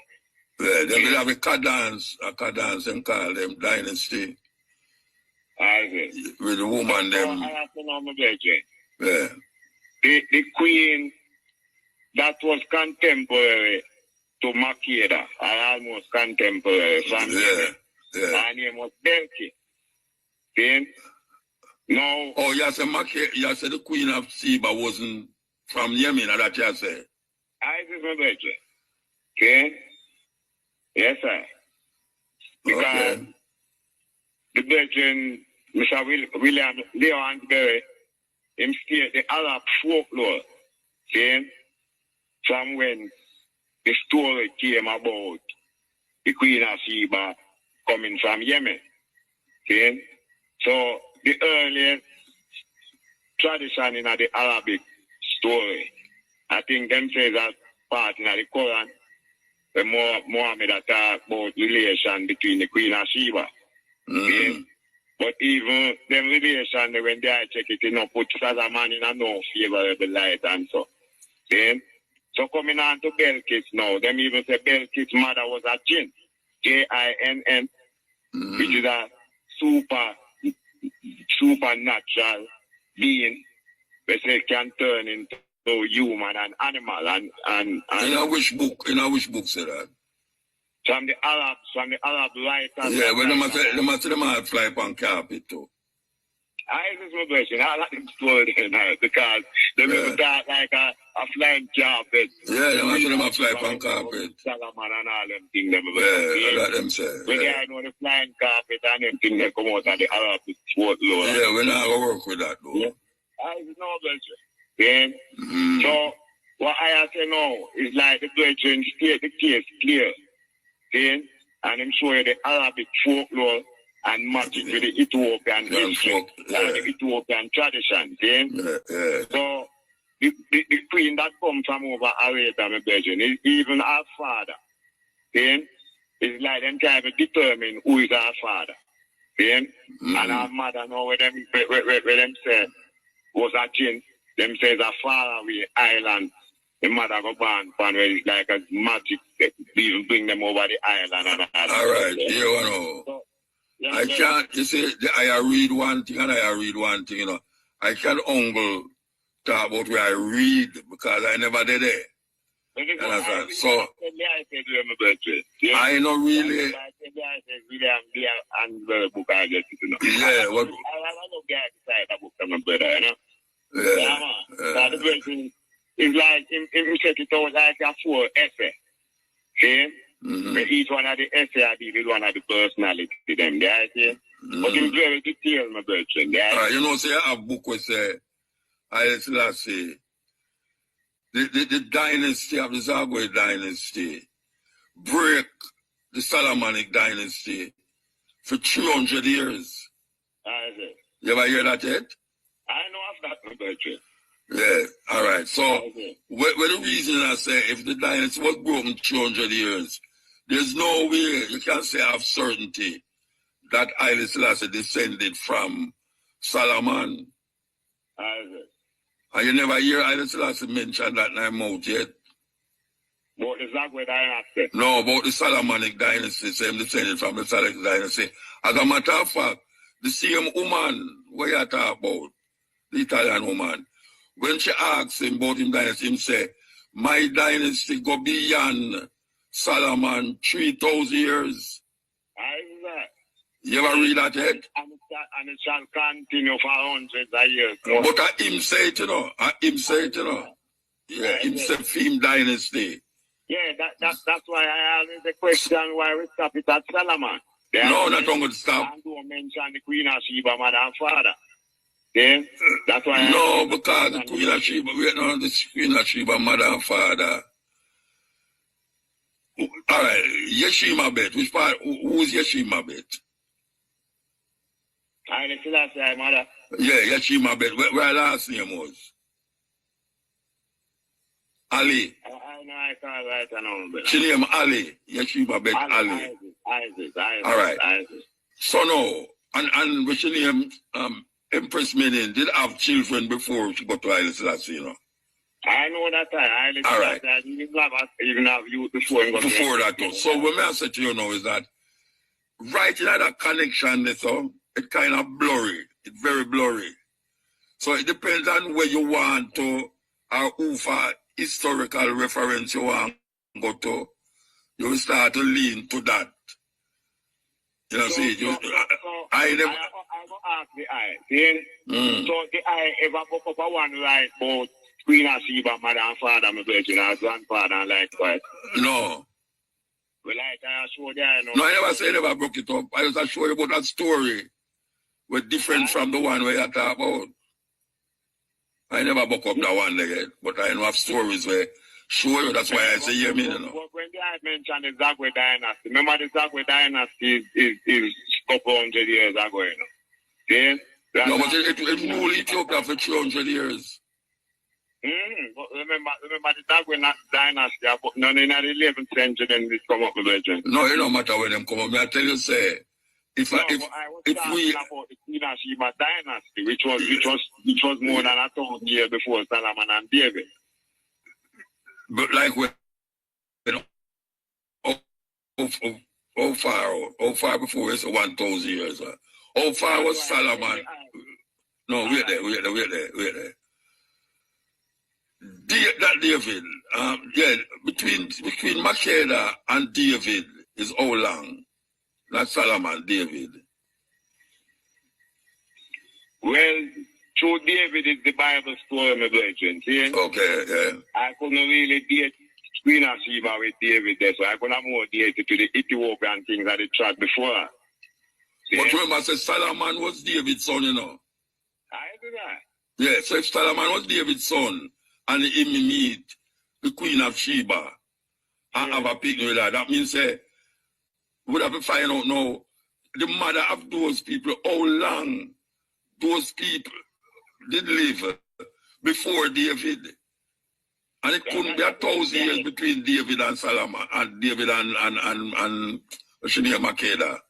Yeah, they will have a cadence and call them dynasty. With the woman them. I have to know my brethren. Yeah. The queen that was contemporary to Makeda, or almost contemporary from Her name was Belkis. See? No. Oh, you said the Queen of Sheba wasn't from Yemen, or that you say? Isis my birthday. Okay? Yes, sir. Because the virgin, Mr. William Leon Berry, him state the Arab folklore, see? From when the story came about the Queen of Sheba coming from Yemen. See? So the earliest tradition in the Arabic story, I think them say that part in the Quran, when Muhammad talk about relation between the Queen of Sheba. See? But even them relation, when they check it, put Solomon in a no favorable light and so. See? So coming on to Belkis now, them even say Belkis' mother was a jinn, Jinn, which is a supernatural being, which they can turn into human and animal and in which book say that? From the Arab writers. Yeah, when them fly upon carpet too. I is my version. I like them story there because they even talk like a flying carpet. Yeah, them fly upon carpet. Solomon and all them things. Yeah, let them say. When they know the flying carpet and them things they come out of the Arab folklore. Yeah, we're not going to work with that though. Yeah. I is no version. Yeah? So, what I say now is like the virgin state the case clear. See? And I'm showing the Arabic folklore and match it with the Ethiopian history and the Ethiopian tradition. See? So, the queen that comes from over Arabia, my virgin, is even our father. See? It's like them trying to determine who is our father. See? And our mother know where them say was a chin. Them says a faraway island. The mother go born where it's like a magic even bring them over the island and all right, you know. So, I can't, you see, I read one thing and I read one thing, you know. I can't uncle talk about where I read because I never did it. So, I know really. Yeah, what? The version is like, if check it out like a 4 essay. See? Each one of the essay I deal with one of the personality them, there, see? But it's very detailed, my version. You know, say I have a book where say, I say, the dynasty of the Zagwe dynasty break the Solomonic dynasty for 200 years. You ever hear that yet? I know of that, my virtue. Yeah, all right. So, what the reason I say, if the dynasty was broken 200 years, there's no way you can say of certainty that Haile Selassie descended from Solomon. And you never hear Haile Selassie mention that in her mouth yet? About the Zagwe dynasty? No, about the Solomonic dynasty, same descended from the Solomonic dynasty. As a matter of fact, the same woman, what you talk about, the Italian woman, when she asks him about him dynasty, him say, my dynasty go beyond Solomon 3,000 years. You ever read that yet? And it shall continue for hundreds of years. But him say it, you know. Yeah, him say film dynasty. Yeah, that's why I asked the question why we stop it at Solomon. No, not going to stop. And don't mention the Queen of Sheba, mother and father. Yeah? That's why no, because the Queen of Sheba, we don't know the Queen of Sheba, mother and father. All right, Yeshima Bet. Which part? Who's Yeshima Bet? Haile Selassie, mother. Yeah, Yeshima Bet. Where last name was? Ali. I know I can't write a number. She name Ali. Yeshima Bet Ali. Isis. All right. Isis. So no, and which name Empress Menin did have children before she got to Haile Selassie, you know. I know that Haile Selassie. All right. Even have youth before that too. So what I say to you now is that right in that connection, so it kind of blurry. It's very blurry. So it depends on where you want to or who for historical reference you want to go to. You will start to lean to that. You know, see, I never. I go ask the eye. See? So the eye ever book up a one like about Queen of Sheba, mother and father, my virgin, and grandfather, and likewise. No. Well, like I show there, No, I never say I never broke it up. I just show you about that story. Was different from the one where you talk about. I never broke up that one again, but I know have stories where show you. That's why I say hear me, you know. When I mentioned the Zagwe dynasty, remember the Zagwe dynasty is couple hundred years ago, you know. See? No, but it ruled Ethiopia for 300 years. But remember the Zagwe dynasty, but none in the 11th century then this come up with legend. No, it don't matter when them come up. I tell you, say, if we about the Queen of Sheba dynasty, which was more than 1,000 years before Solomon and David. But like when how far before it's 1,000 years? How far was Solomon? No, wait there. That David, between Makeda and David is how long? Not Solomon, David. Well, through David is the Bible story, my brethren. See? Okay, yeah. I couldn't really date Queen of Sheba with David there, so I could have more dated to the Ethiopian things that they tried before. See? But remember, say Solomon was David's son, you know. I do that. Yeah, so if Solomon was David's son, and he meet the Queen of Sheba and have a picnic with her, that means we have to find out now the mother of those people, how long those people did live before David. And it couldn't be 1,000 years between David and Solomon, and David and Makeda.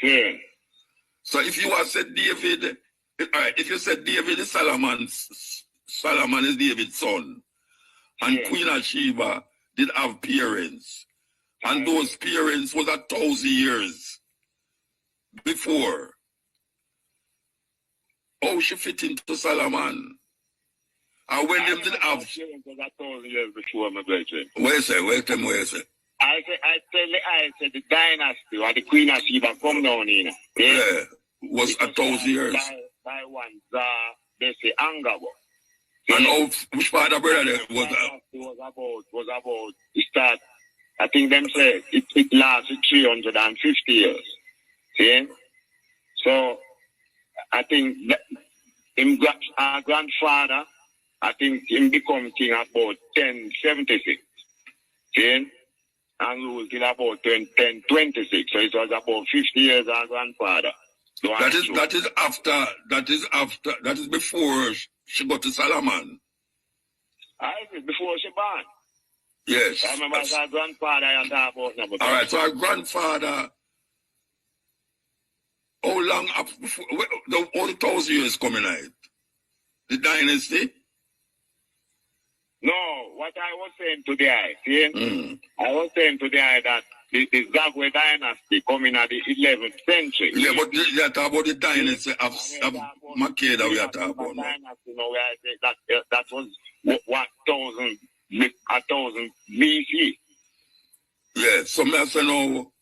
Yeah. So if you have said David, if you said David is Solomon is David's son, and Queen of Sheba did have parents, and those parents was 1,000 years before. How she fit into Solomon? And when them did have 1,000 years before, my brethren. Where say? I said the dynasty or the Queen of Sheba come down in. Yeah, was 1,000 years. By one Bessie Angabo. And which part of brother was that? Was about the start. I think them say it lasted 350 years. See? So I think our grandfather, I think him become king about 1076. See? And ruled till about 1026. So it was about 50 years our grandfather. So that is before she got to Solomon. Before she born. Yes. I remember our grandfather I talk about now. All right, so our grandfather, how long up before the 1,000 years coming out? The dynasty? No, what I was saying today, see? I was saying today that the Zagwe dynasty coming at the 11th century. Yeah, but you talk about the dynasty of Makeda we are talking about. Dynasty, where I say that was 1,000 BC. Yeah, so I say now,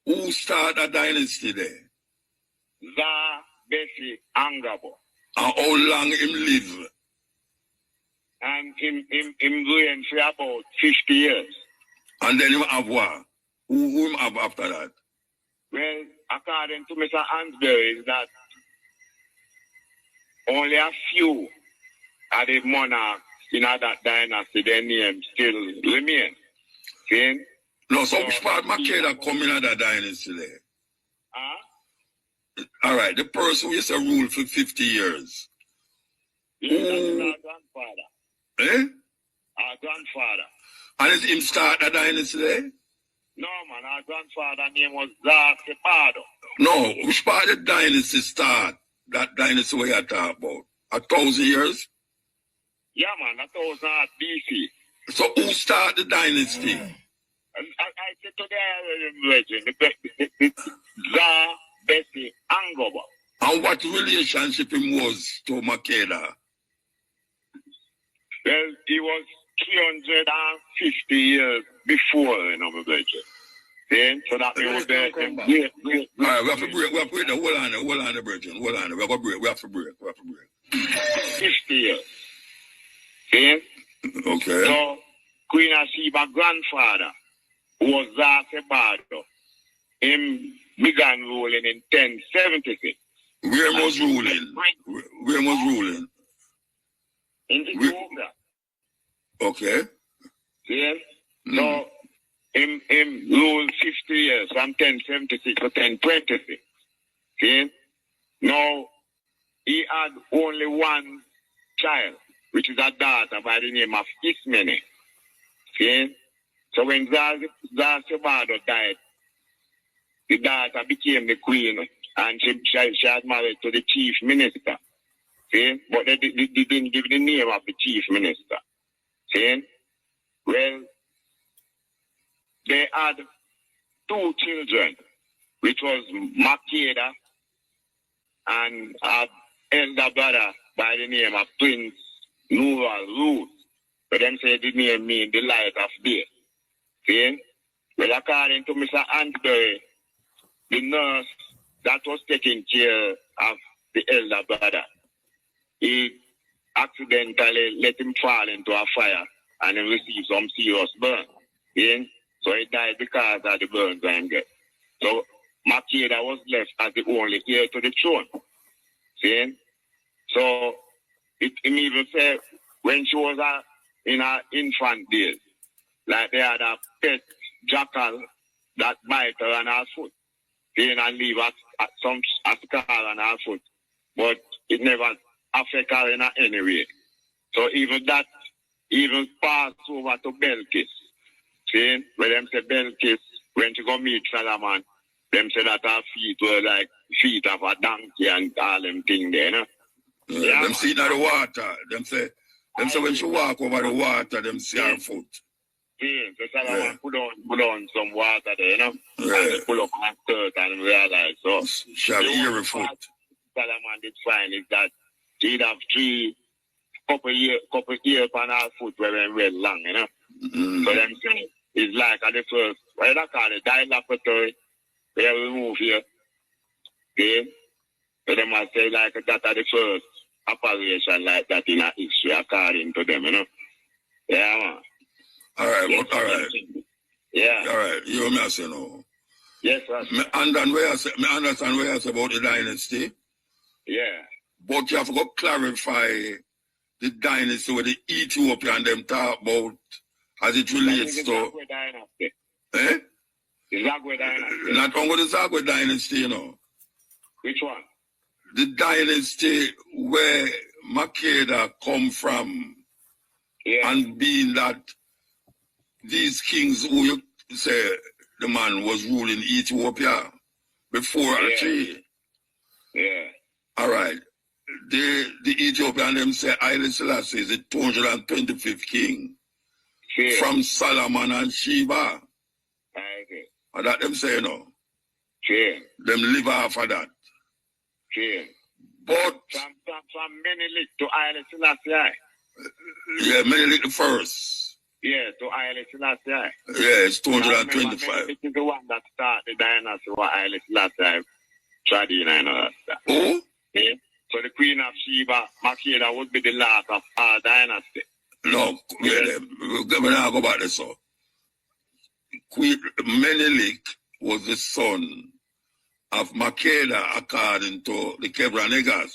who started a dynasty there? Bessie Angabo. And how long him live? And him reigned for about 50 years. And then him have what? Who him have after that? Well, according to Mr. Hansberry, is that only a few of the monarchs in that dynasty, their names still remain. See? No, so which part Makeda come in that dynasty there? All right, the person who used to rule for 50 years. Yes, that's our grandfather. Eh? Our grandfather. And is him start the dynasty there? No, man, our grandfather name was Zapado. No, which part of the dynasty start? That dynasty we are talking about? 1,000 years? Yeah, man, 1,000 BC. So who started the dynasty? I said today, legend, Bessie Angaba. And what relationship him was to Makeda? Well, he was 350 years before, my brother. Then, so that he was the great to break. We have to break. Hold on, Brethren. Hold on. We have to break. We have to break. 50 years. See? Okay. So, Queen of Sheba's grandfather was Zasebado. Him began ruling in 1076. Where was ruling? Where was ruling? In Ethiopia. Okay. Yes. So, him ruled 50 years from 1076 to 1026. See? Now, he had only one child, which is a daughter by the name of Ismene. See? So when Zasebado died, the daughter became the queen, and she had married to the chief minister. See? But they didn't give the name of the chief minister. See? Well, they had 2 children, which was Makeda and an elder brother by the name of Prince Noral Ruth. But them say the name mean the light of day. See? Well, according to Mr. Antbury, the nurse that was taking care of the elder brother, he accidentally let him fall into a fire and he received some serious burn. See? So he died because of the burns and get. So Makeda was left as the only heir to the throne. See? So it even said when she was in her infant days, like they had a pet jackal that bite her on her foot. And leave a scar on her foot. But it never affect her in any way. So even that passed over to Belkis. See, when them say Belkis, when she go meet Solomon, them say that her feet were like feet of a donkey and all them things there, no? Yeah, them see that the water. Them say when she walk over the water, them see her foot. Yeah, so Solomon put on some water there, you know? Yeah. And they pull up her skirt and realize, so... She have ear foot. Solomon did find is that she'd have 3 couple years on her foot where they were long, you know? So them say it's like at the first, what do they call it, dilapatory, they remove here. Okay? So they must say like that at the first operation like that in a history according to them, you know? Yeah, man. All right, all right. Yeah. All right, you know say no. Yes, sir. I understand where you say about the dynasty. Yeah. But you have to clarify the dynasty where the Ethiopian them talk about as it relates to... Zagwe dynasty. Eh? The Zagwe dynasty. Not only the Zagwe dynasty, you know. Which one? The dynasty where Makeda come from. Yeah. And being that these kings who you say the man was ruling Ethiopia before Achi. Yeah. All right. The Ethiopian them say Haile Selassie is the 225th king from Solomon and Sheba. Okay. And that them say, you know. Yeah. Them live off of that. Yeah. But from Menelik to Haile Selassie. Yeah, Menelik the first. Yeah, to Haile Selassie. Yeah, it's 225. Menelik is the one that started the dynasty with Haile Selassie. Tradition and all that. Oh? Yeah. So the Queen of Sheba, Makeda, would be the last of our dynasty. No, we're not go back there, so. Queen Menelik was the son of Makeda according to the Kebranegas.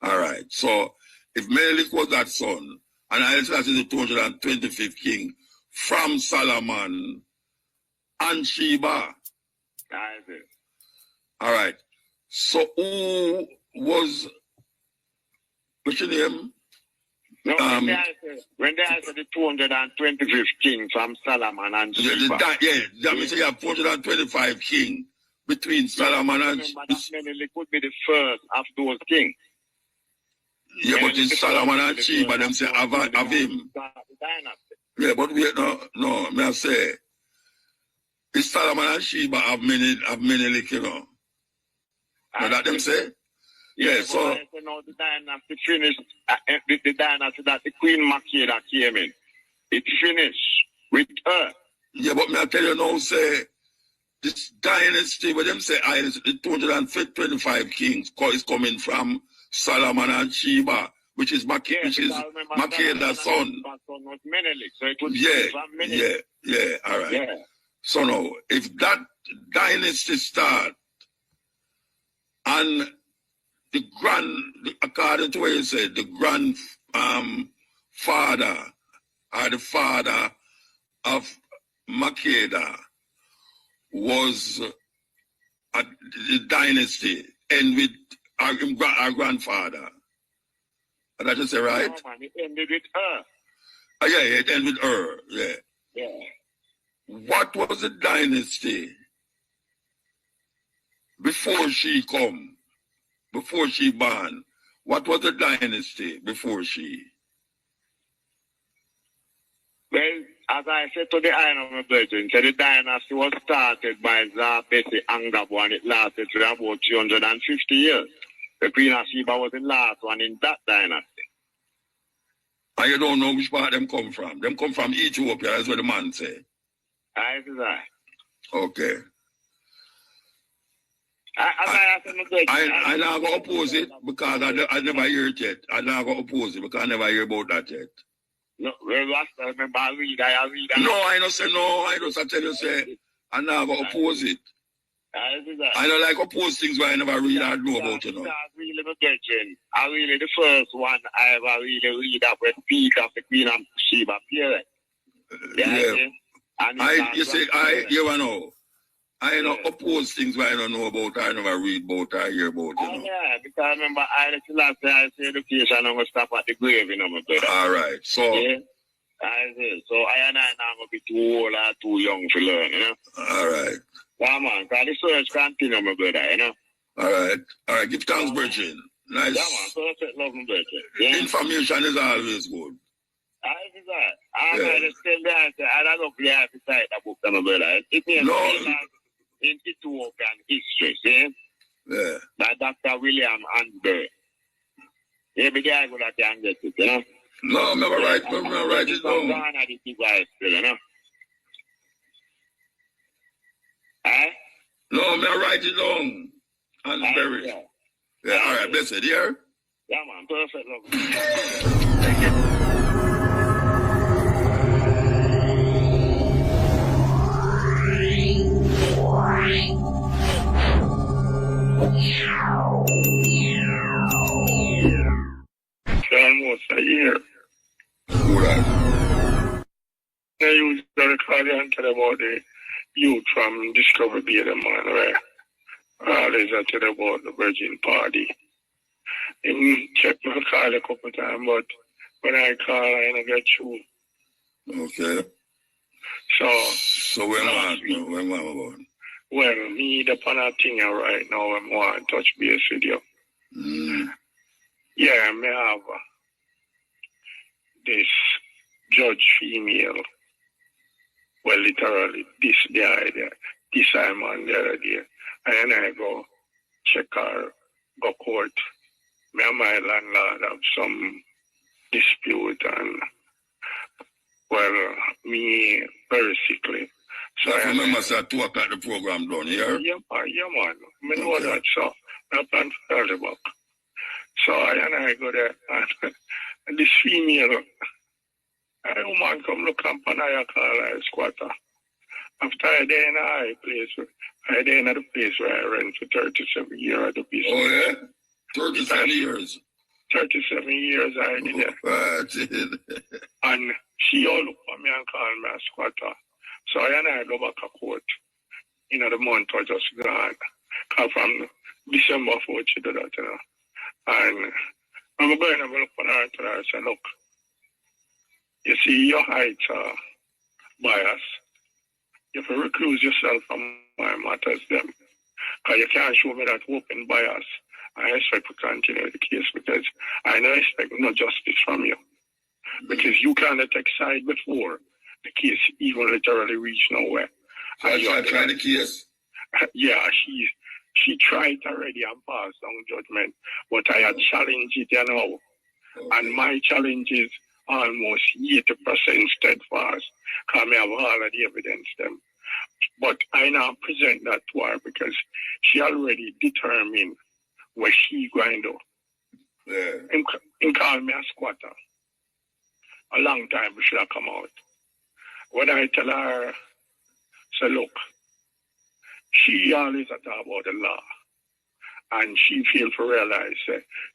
All right. So if Menelik was that son, and Haile Selassie is the 225th king from Solomon and Sheba. All right. So who was, what's your name? No, when they say the 225th king from Solomon and Sheba. That means you have 425 king between Solomon and Sheba. Menelik would be the first of those kings. Yeah, but it's Solomon and Sheba, them say of him. Yeah, but wait, no, may I say, it's Solomon and Sheba of Menelik, you know. Now that them say? Yeah, so... The dynasty finished, the dynasty that the Queen Makeda came in, it finished with her. Yeah, but may I tell you now, say, this dynasty, what them say, the 225 kings is coming from Solomon and Sheba, which is Makeda's son. So it was all right. Yeah. So now, if that dynasty start, and according to what you said, the father or the father of Makeda was the dynasty, and with our grandfather. Did I just say right? No, man, it ended with her. It ended with her, Yeah. What was the dynasty before she come? Before she born? What was the dynasty before she? Well, as I said to the iron of my brethren, the dynasty was started by Zapesi Angabo, and it lasted for about 350 years. The Queen of Sheba was the last one in that dynasty. And you don't know which part them come from. Them come from Ethiopia, that's what the man say. I see that. Okay. I now go oppose it because I never hear it yet. I now go oppose it because I never hear about that yet. No, well, last time I read. No, I don't say no. I just tell you, say, I now go oppose it. I see that. I don't like oppose things where I never read or know about, you know. Really, my brethren, I really, the first one I ever really read up with speak of the Queen of Sheba period. You know. I don't oppose things where I don't know about, I never read about, I hear about, you know. Yeah, because I remember I say education, I'm going to stop at the grave, you know, my brother. All right, so. Yeah. I say, so I and I now going to be too old or too young to learn, you know. All right. Yeah, man, because the search continue, my brother, you know. All right, give thanks, Bridget. Nice. Yeah, man, perfect love, my brother. Yeah? Information is always good. I see that. I'm going to tell that, I don't know if you have to cite that book, my brother. It means in Ethiopian history, see? Yeah. By Dr. William Ansbury. Every day I go that and get it, you know? No, I'm never right. I'm never right it down. You know? No, I'm never write it down. Ansbury. Yeah, all right, bless it, yeah? Yeah, man, perfect. Thank you. Almost a year. Right. I used to record and tell about the youth from Discovery Bay, man, where always I tell about the Virgin Party. He checked my call a couple times, but when I call, I don't get through. Okay. So where am I going? Well, me the pan a thing right now, I want to touch base with you. Yeah, I have this judge female. Well, literally, this I'm on the other day. And I go check her, go court. Me and my landlord have some dispute, and well, me very sickly. So I remember at 2 o'clock the program done here. Yeah, man. I know that, so I plan to tell the book. So I go there, and this female, a woman come look up and I call her squatter. After I day in a place where I rent for 37 years at the business. Oh yeah? 37 years? 37 years I did it. And she all look for me and call me a squatter. So I go back to court. You know, the month was just gone. Cause from December 4th she did that, you know. And I'm going to look for her and I say, look, you see your height bias. You have to recluse yourself from my matters them. Because you can't show me that open bias. I expect to continue the case because I don't expect no justice from you. Because you cannot take side before the case even literally reach nowhere. So I tried the case? Yeah, she tried already and passed on judgment. But I had challenged it, you know. Okay. And my challenge is almost 80% steadfast. Because I have all of the evidence them. But I now present that to her because she already determined where she going to do. Yeah. He called me a squatter. A long time we should have come out. When I tell her, say, look, she always talk about the law. And she feels to realize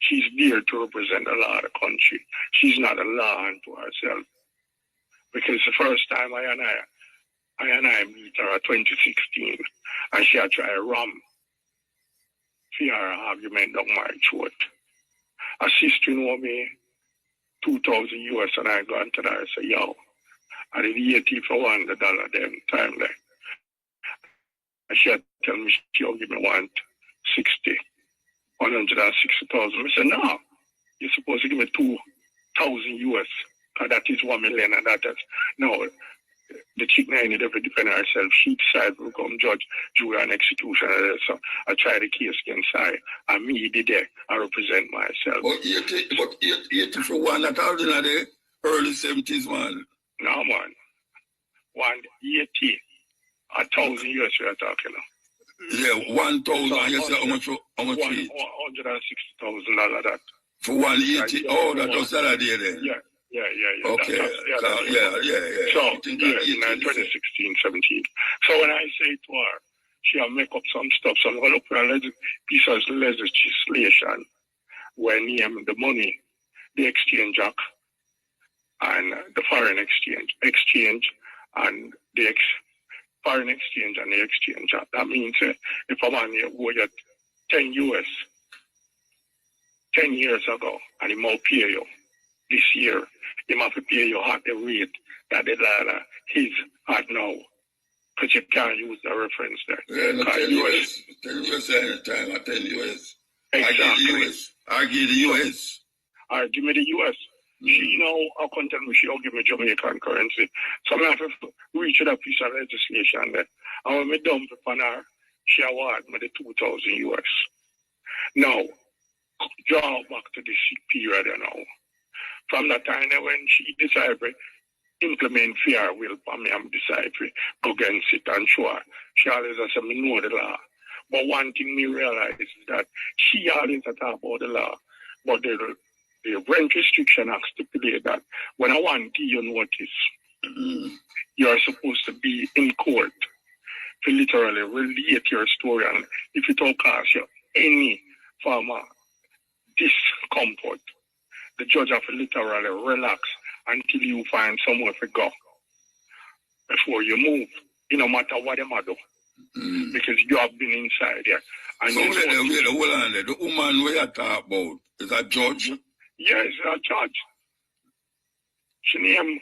she's there to represent the law of the country. She's not a law unto herself. Because the first time I meet her at 2016, and she had tried to ram for her argument down my throat. Her sister know me 2,000 US, and I go to her and say, yo, I did 80 for $100 them time there. And she had tell me she'll give me 160,000. I said, no, you're supposed to give me 2,000 US, because that is 1 million, and that is, no, the chick needed to defend herself. She decided to become judge, jury, and executioner. So I tried the case against her, and me did there. I represent myself. But 80 for 1,000 in the early 70s, man. No, man. 180, 1,000 US we are talking now. Yeah, 1,000. You say how much? $160,000 that. For 180? Oh, that was that idea then. Yeah. Okay. Yeah. So, in 2016, 17. So when I say to her, she'll make up some stuff. So I'm going to look for a piece of legislation where name the money, the exchange act, and the foreign exchange, and the foreign exchange and the exchange act. That means if a man owe you 10 US 10 years ago, and he might pay you this year, he might pay you at the rate that the dollar is at now. Because you can't use the reference there. Yeah, no, 10 US anytime, 10 US. Exactly. I give the US. All right, give me the US. She know, I can't tell me she'll give me Jamaican currency. So I have to reach that piece of legislation there. And when I dump upon her, she award me the 2,000 US. Now, draw back to the period now. From that time when she decided to implement fair will for me, I'm decided to go against it and show her. She always said, me know the law. But one thing me realize is that she always talk about the law. But the rent restriction act stipulate that when I want to give you notice, you're supposed to be in court to literally relate your story, and if it don't cause you any form of discomfort, the judge have to literally relax until you find somewhere to go before you move, no matter what they do. Because you have been inside there. And so the woman we are talking about is a judge? Yes, a judge. She name,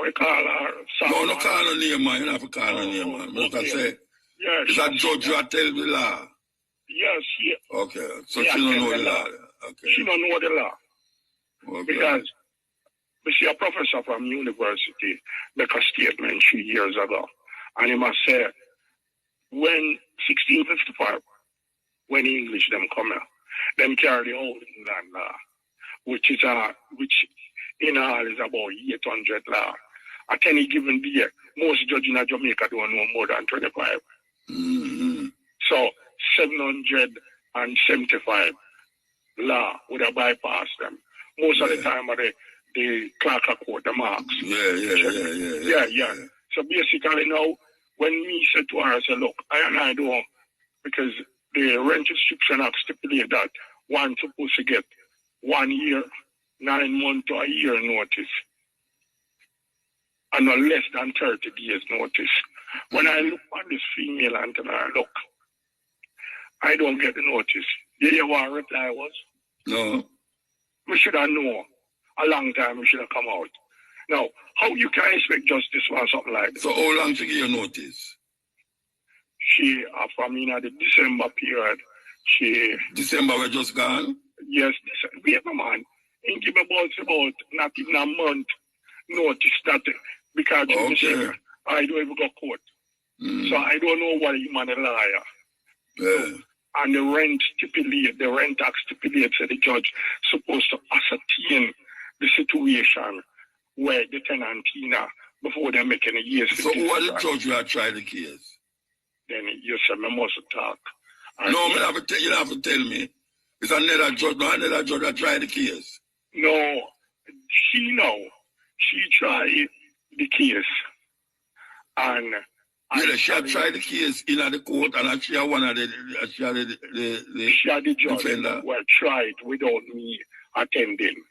we call her. No, no call her name, man. You don't have to call her name, man. But I say, yes, is a judge you tell the law? Yes, yes. Okay, so she don't know the law. Okay. She don't know the law. Okay. Because she a professor from university make a statement 3 years ago. And he must say, when 1655, when English them come here, them carry the whole England law, which in all is about 800 law. At any given day, most judges in Jamaica don't know more than 25. So 775 law would have bypassed them. Most of the time, the clerk of court, the marks. Yeah. So basically now, when me said to her, I said, look, I don't, because the rent restriction act stipulate that one supposed to get 1 year, 9 months to a year notice, and not less than 30 days notice. When I look at this female and tell her, look, I don't get the notice. You hear what her reply was? No. We should have known. A long time we should have come out. Now, how you can expect justice or something like that? So how long to give you notice? She, from the December period, December we just gone? Yes, wait a man. And give about not even a month notice that, because I don't even go court. So I don't know what you man a liar. Yeah. And the rent act stipulates that the judge supposed to ascertain the situation where the tenant before they make any years. So who are the judge who have tried the case? then you say, I must talk. No, you have to tell me. It's another judge that tried the case. No, she tried the case. And she had tried the case in the court, and she had one of the judge defender. Well, tried without me attending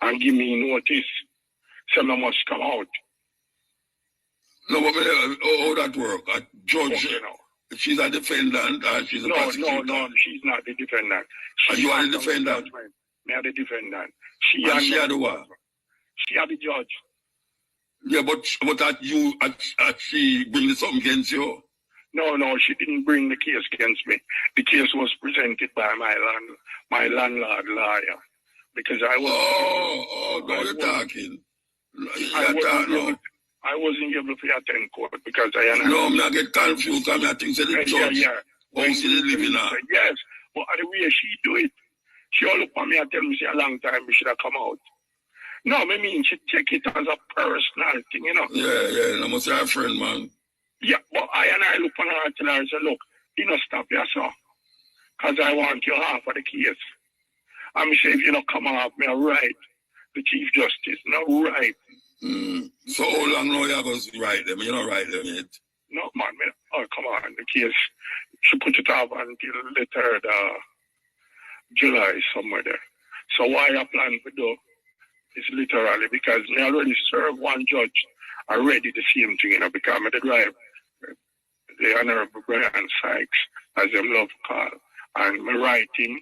and give me notice. So I must come out. No, but how that work? A judge, she's a defendant or she's a prosecutor? No, she's not the defendant. And you are the defendant? Me are the defendant. She are the what? She are the judge. Yeah, but she bring something against you? No, she didn't bring the case against me. The case was presented by my landlord lawyer. Because I was... now you're talking. I wasn't able to attend court because I... No, I get confused because I think the judge... Yeah. How she living now? Yes, but the way she do it, she all look at me and tell me, say, a long time we should have come out. No, I mean, she take it as a personal thing, you know. Yeah, I must have a friend, man. Yeah, but I look at her and tell her, I say, look, you know, stop yourself. Because I want you half of the case. I'm saying, if you don't come off, me right. The Chief Justice, not right. So how long now you going to write them? You don't write them yet? No, man. Come on. The case, she put it off until the 3rd July, somewhere there. So why I plan to do is literally because I already served one judge already the same thing, you know, because I drive the Honorable Brian Sykes, as them love to call, and I write him,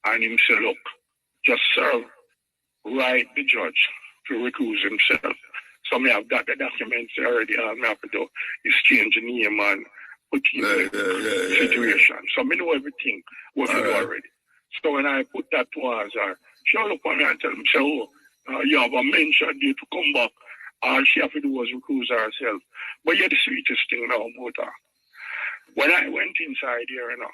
and him say, look, just serve right the judge to recuse himself. So me have got the documents already. All I have to do is change the name and put in the situation. So me know everything what we do already. So when I put that towards her, she look at me and tell me, say, you have a mention due to come back. All she have to do was recuse herself. But you're the sweetest thing now, Muta. When I went inside here, you know,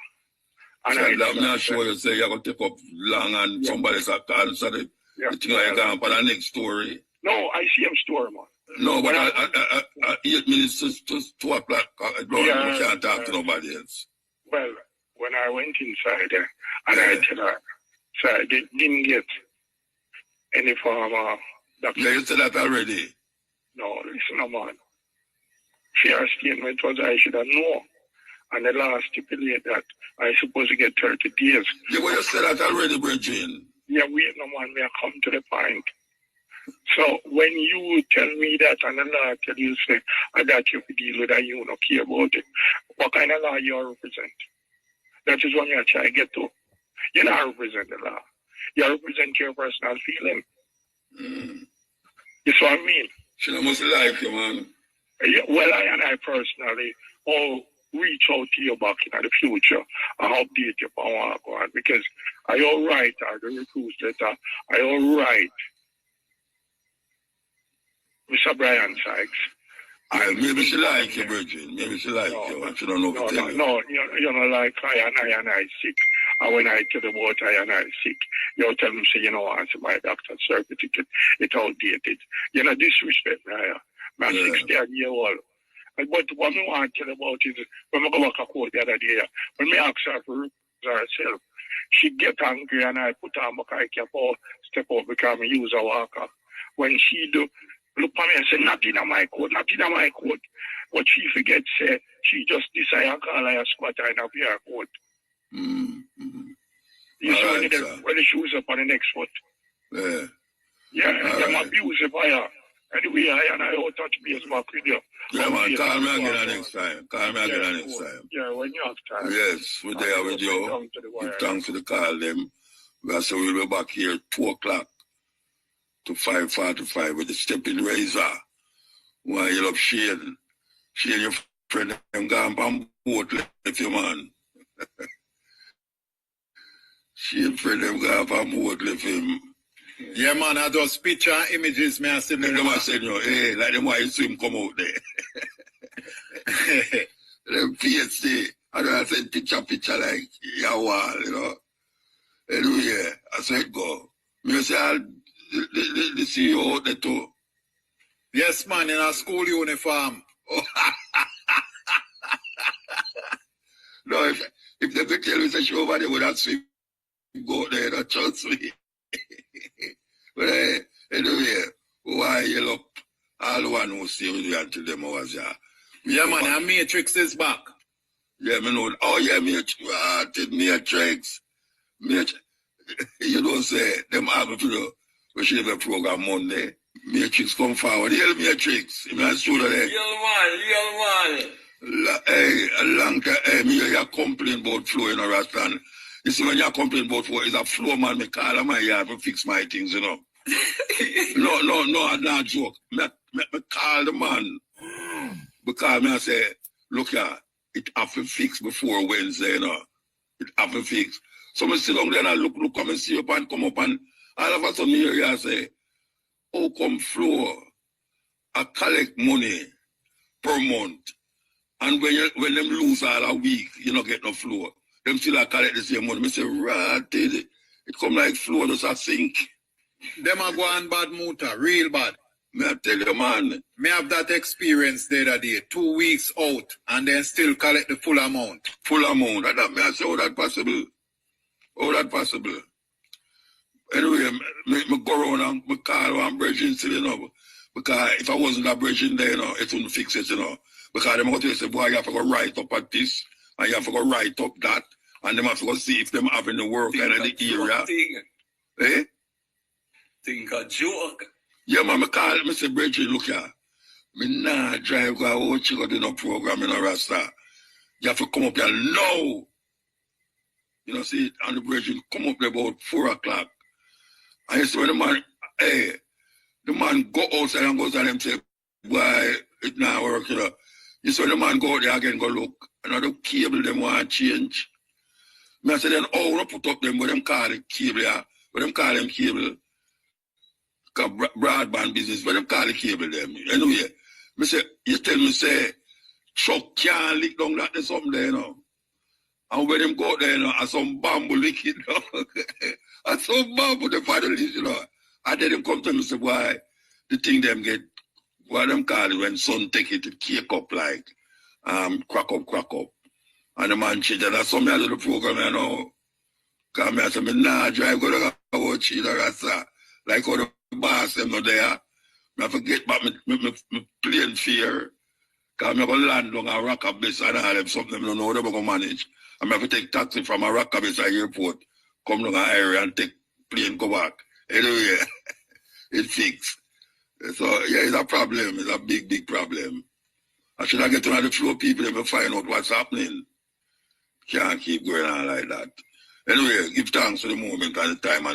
and I'm not sure you say you're going to take up long and somebody's a answer the thing like that for the next story. No, I see him story, man. No, but at 8 minutes to 2 o'clock, we can't talk to nobody else. Well, when I went inside there, and I tell her, so I didn't get any form of document. Yeah, you said that already. No, listen, man. Her statement was I should have known. And the law stipulate that I supposed to get 30 days. Yeah, well, you said that already, Bridget. Yeah, wait, no, man, may I come to the point. So when you tell me that and the law tell you, say, I got you to deal with that, you don't care about it, what kind of law you represent? That is what you try to get to. You don't represent the law. You represent your personal feeling. You see what I mean? She must like you, man. Yeah, well, I personally reach out to you back in the future and update you on what go on because I all right the recruit letter. I all right Mr. Brian Sykes. Maybe she like you, Virgin. Maybe she like you. And she don't know what to tell you. No, you know, like I sick. And when I tell about I sick, you tell me, say, you know, answer my doctor's certificate. It's outdated. You know, disrespect me. I'm 60-year-old. But what I want to tell about is when I go back to court the other day, when I ask her to herself, she get angry and I put her back, I can't step up because I use a walker. When she do, look at me and say, not in my court, not in my court. But she forgets, say, she just decide to call her a squatter in her court. You see when the shoes up on the next foot. Yeah, them abusive fire. Anyway, I and I will touch base back with you. Yeah, man, call me again next time. Yeah, when you have time. Yes, we're there with you. Give thanks to the call them. So we'll be back here 2 o'clock to 5:45 with the stepping razor. Why you love Shane? Shane, your friend, them gone on boat left you, man. Shane, friend, them gone on boat left him. Yeah, man, I just picture images, man. I see them. I said, hey, like them why you see him come out there. Them PhD, I don't say picture like your wall, you know. Anyway, I said, go. Me say, the CEO out there too. Yes, man, in a school uniform. say she over there with that swim go there, don't trust me. But anyway, why you look all one who stay with you until them hours, yeah. Yeah, man, and Matrix is back. Yeah, me know. Oh, yeah, Matrix. Matrix. You don't say, them have to we should have a program Monday. Matrix come forward. Yell Matrix. You know, shoulder there. Yell man. Hey, a long time, hey, me hear you complain about flow in a restaurant. You see, when you complain about flow, it's a flow man, me call him my yard to fix my things, you know. No, I'm not joke. Me call the man. Because me I say, look here, it have to fix before Wednesday, you know. It have to fix. So I sit down there and I look, come and see up and come up and all of a sudden here I say, how come flow? I collect money per month. And when them lose all a week, you don't get no flow. Them still I collect the same money. I say, right, it come like flow does a sink. Them are going bad muta, real bad. Me I tell you, man. Me have that experience the other day, 2 weeks out, and then still collect the full amount. Full amount. And that me I say, how that possible? How that possible? Anyway, me go around and me call one bridging still, you know. Because if I wasn't a bridging there, you know, it wouldn't fix it, you know. Because them out there say, boy, you have to go right up at this, and you have to go right up that, and them have to go see if them having the work and in the area. Eh? Think a joke. Yeah, man, I call me say, Bridget, look here. Me nah drive go watch you got in a program in a Rasta. You have to come up here now. You know, see, on the bridge, come up there about 4 o'clock. And you see when the man, hey, the man go outside and goes and them say, why it not work, you know. You see when the man go out there again, go look, and the cable them want to change. Me I say, then, oh, we put up them, but them call it cable, yeah. But them call them cable. Broadband business, but them call the cable them. Anyway, me say, you tell me, say, truck can't lick down that there's something there, you know. And when them go out there, you know, and some bamboo lick it, you know. And some bamboo, they find it, you know. And then them come to me and say, why, the thing them get, what them call it, when sun take it, it cake up like, crack up. And the man change, and that's some of the program, you know. Because I say, me nah drive, go to watch it, like how the boss them not there. I forget about me plane fare. Because I have to land on a Rockabis and all them something I don't know how they're going to manage. I have to take taxi from a Rockabis airport, come down an area and take plane go back. Anyway, it's fixed. So, yeah, it's a problem. It's a big problem. I should have get to the flow people and find out what's happening. Can't keep going on like that. Anyway, give thanks for the moment and the time and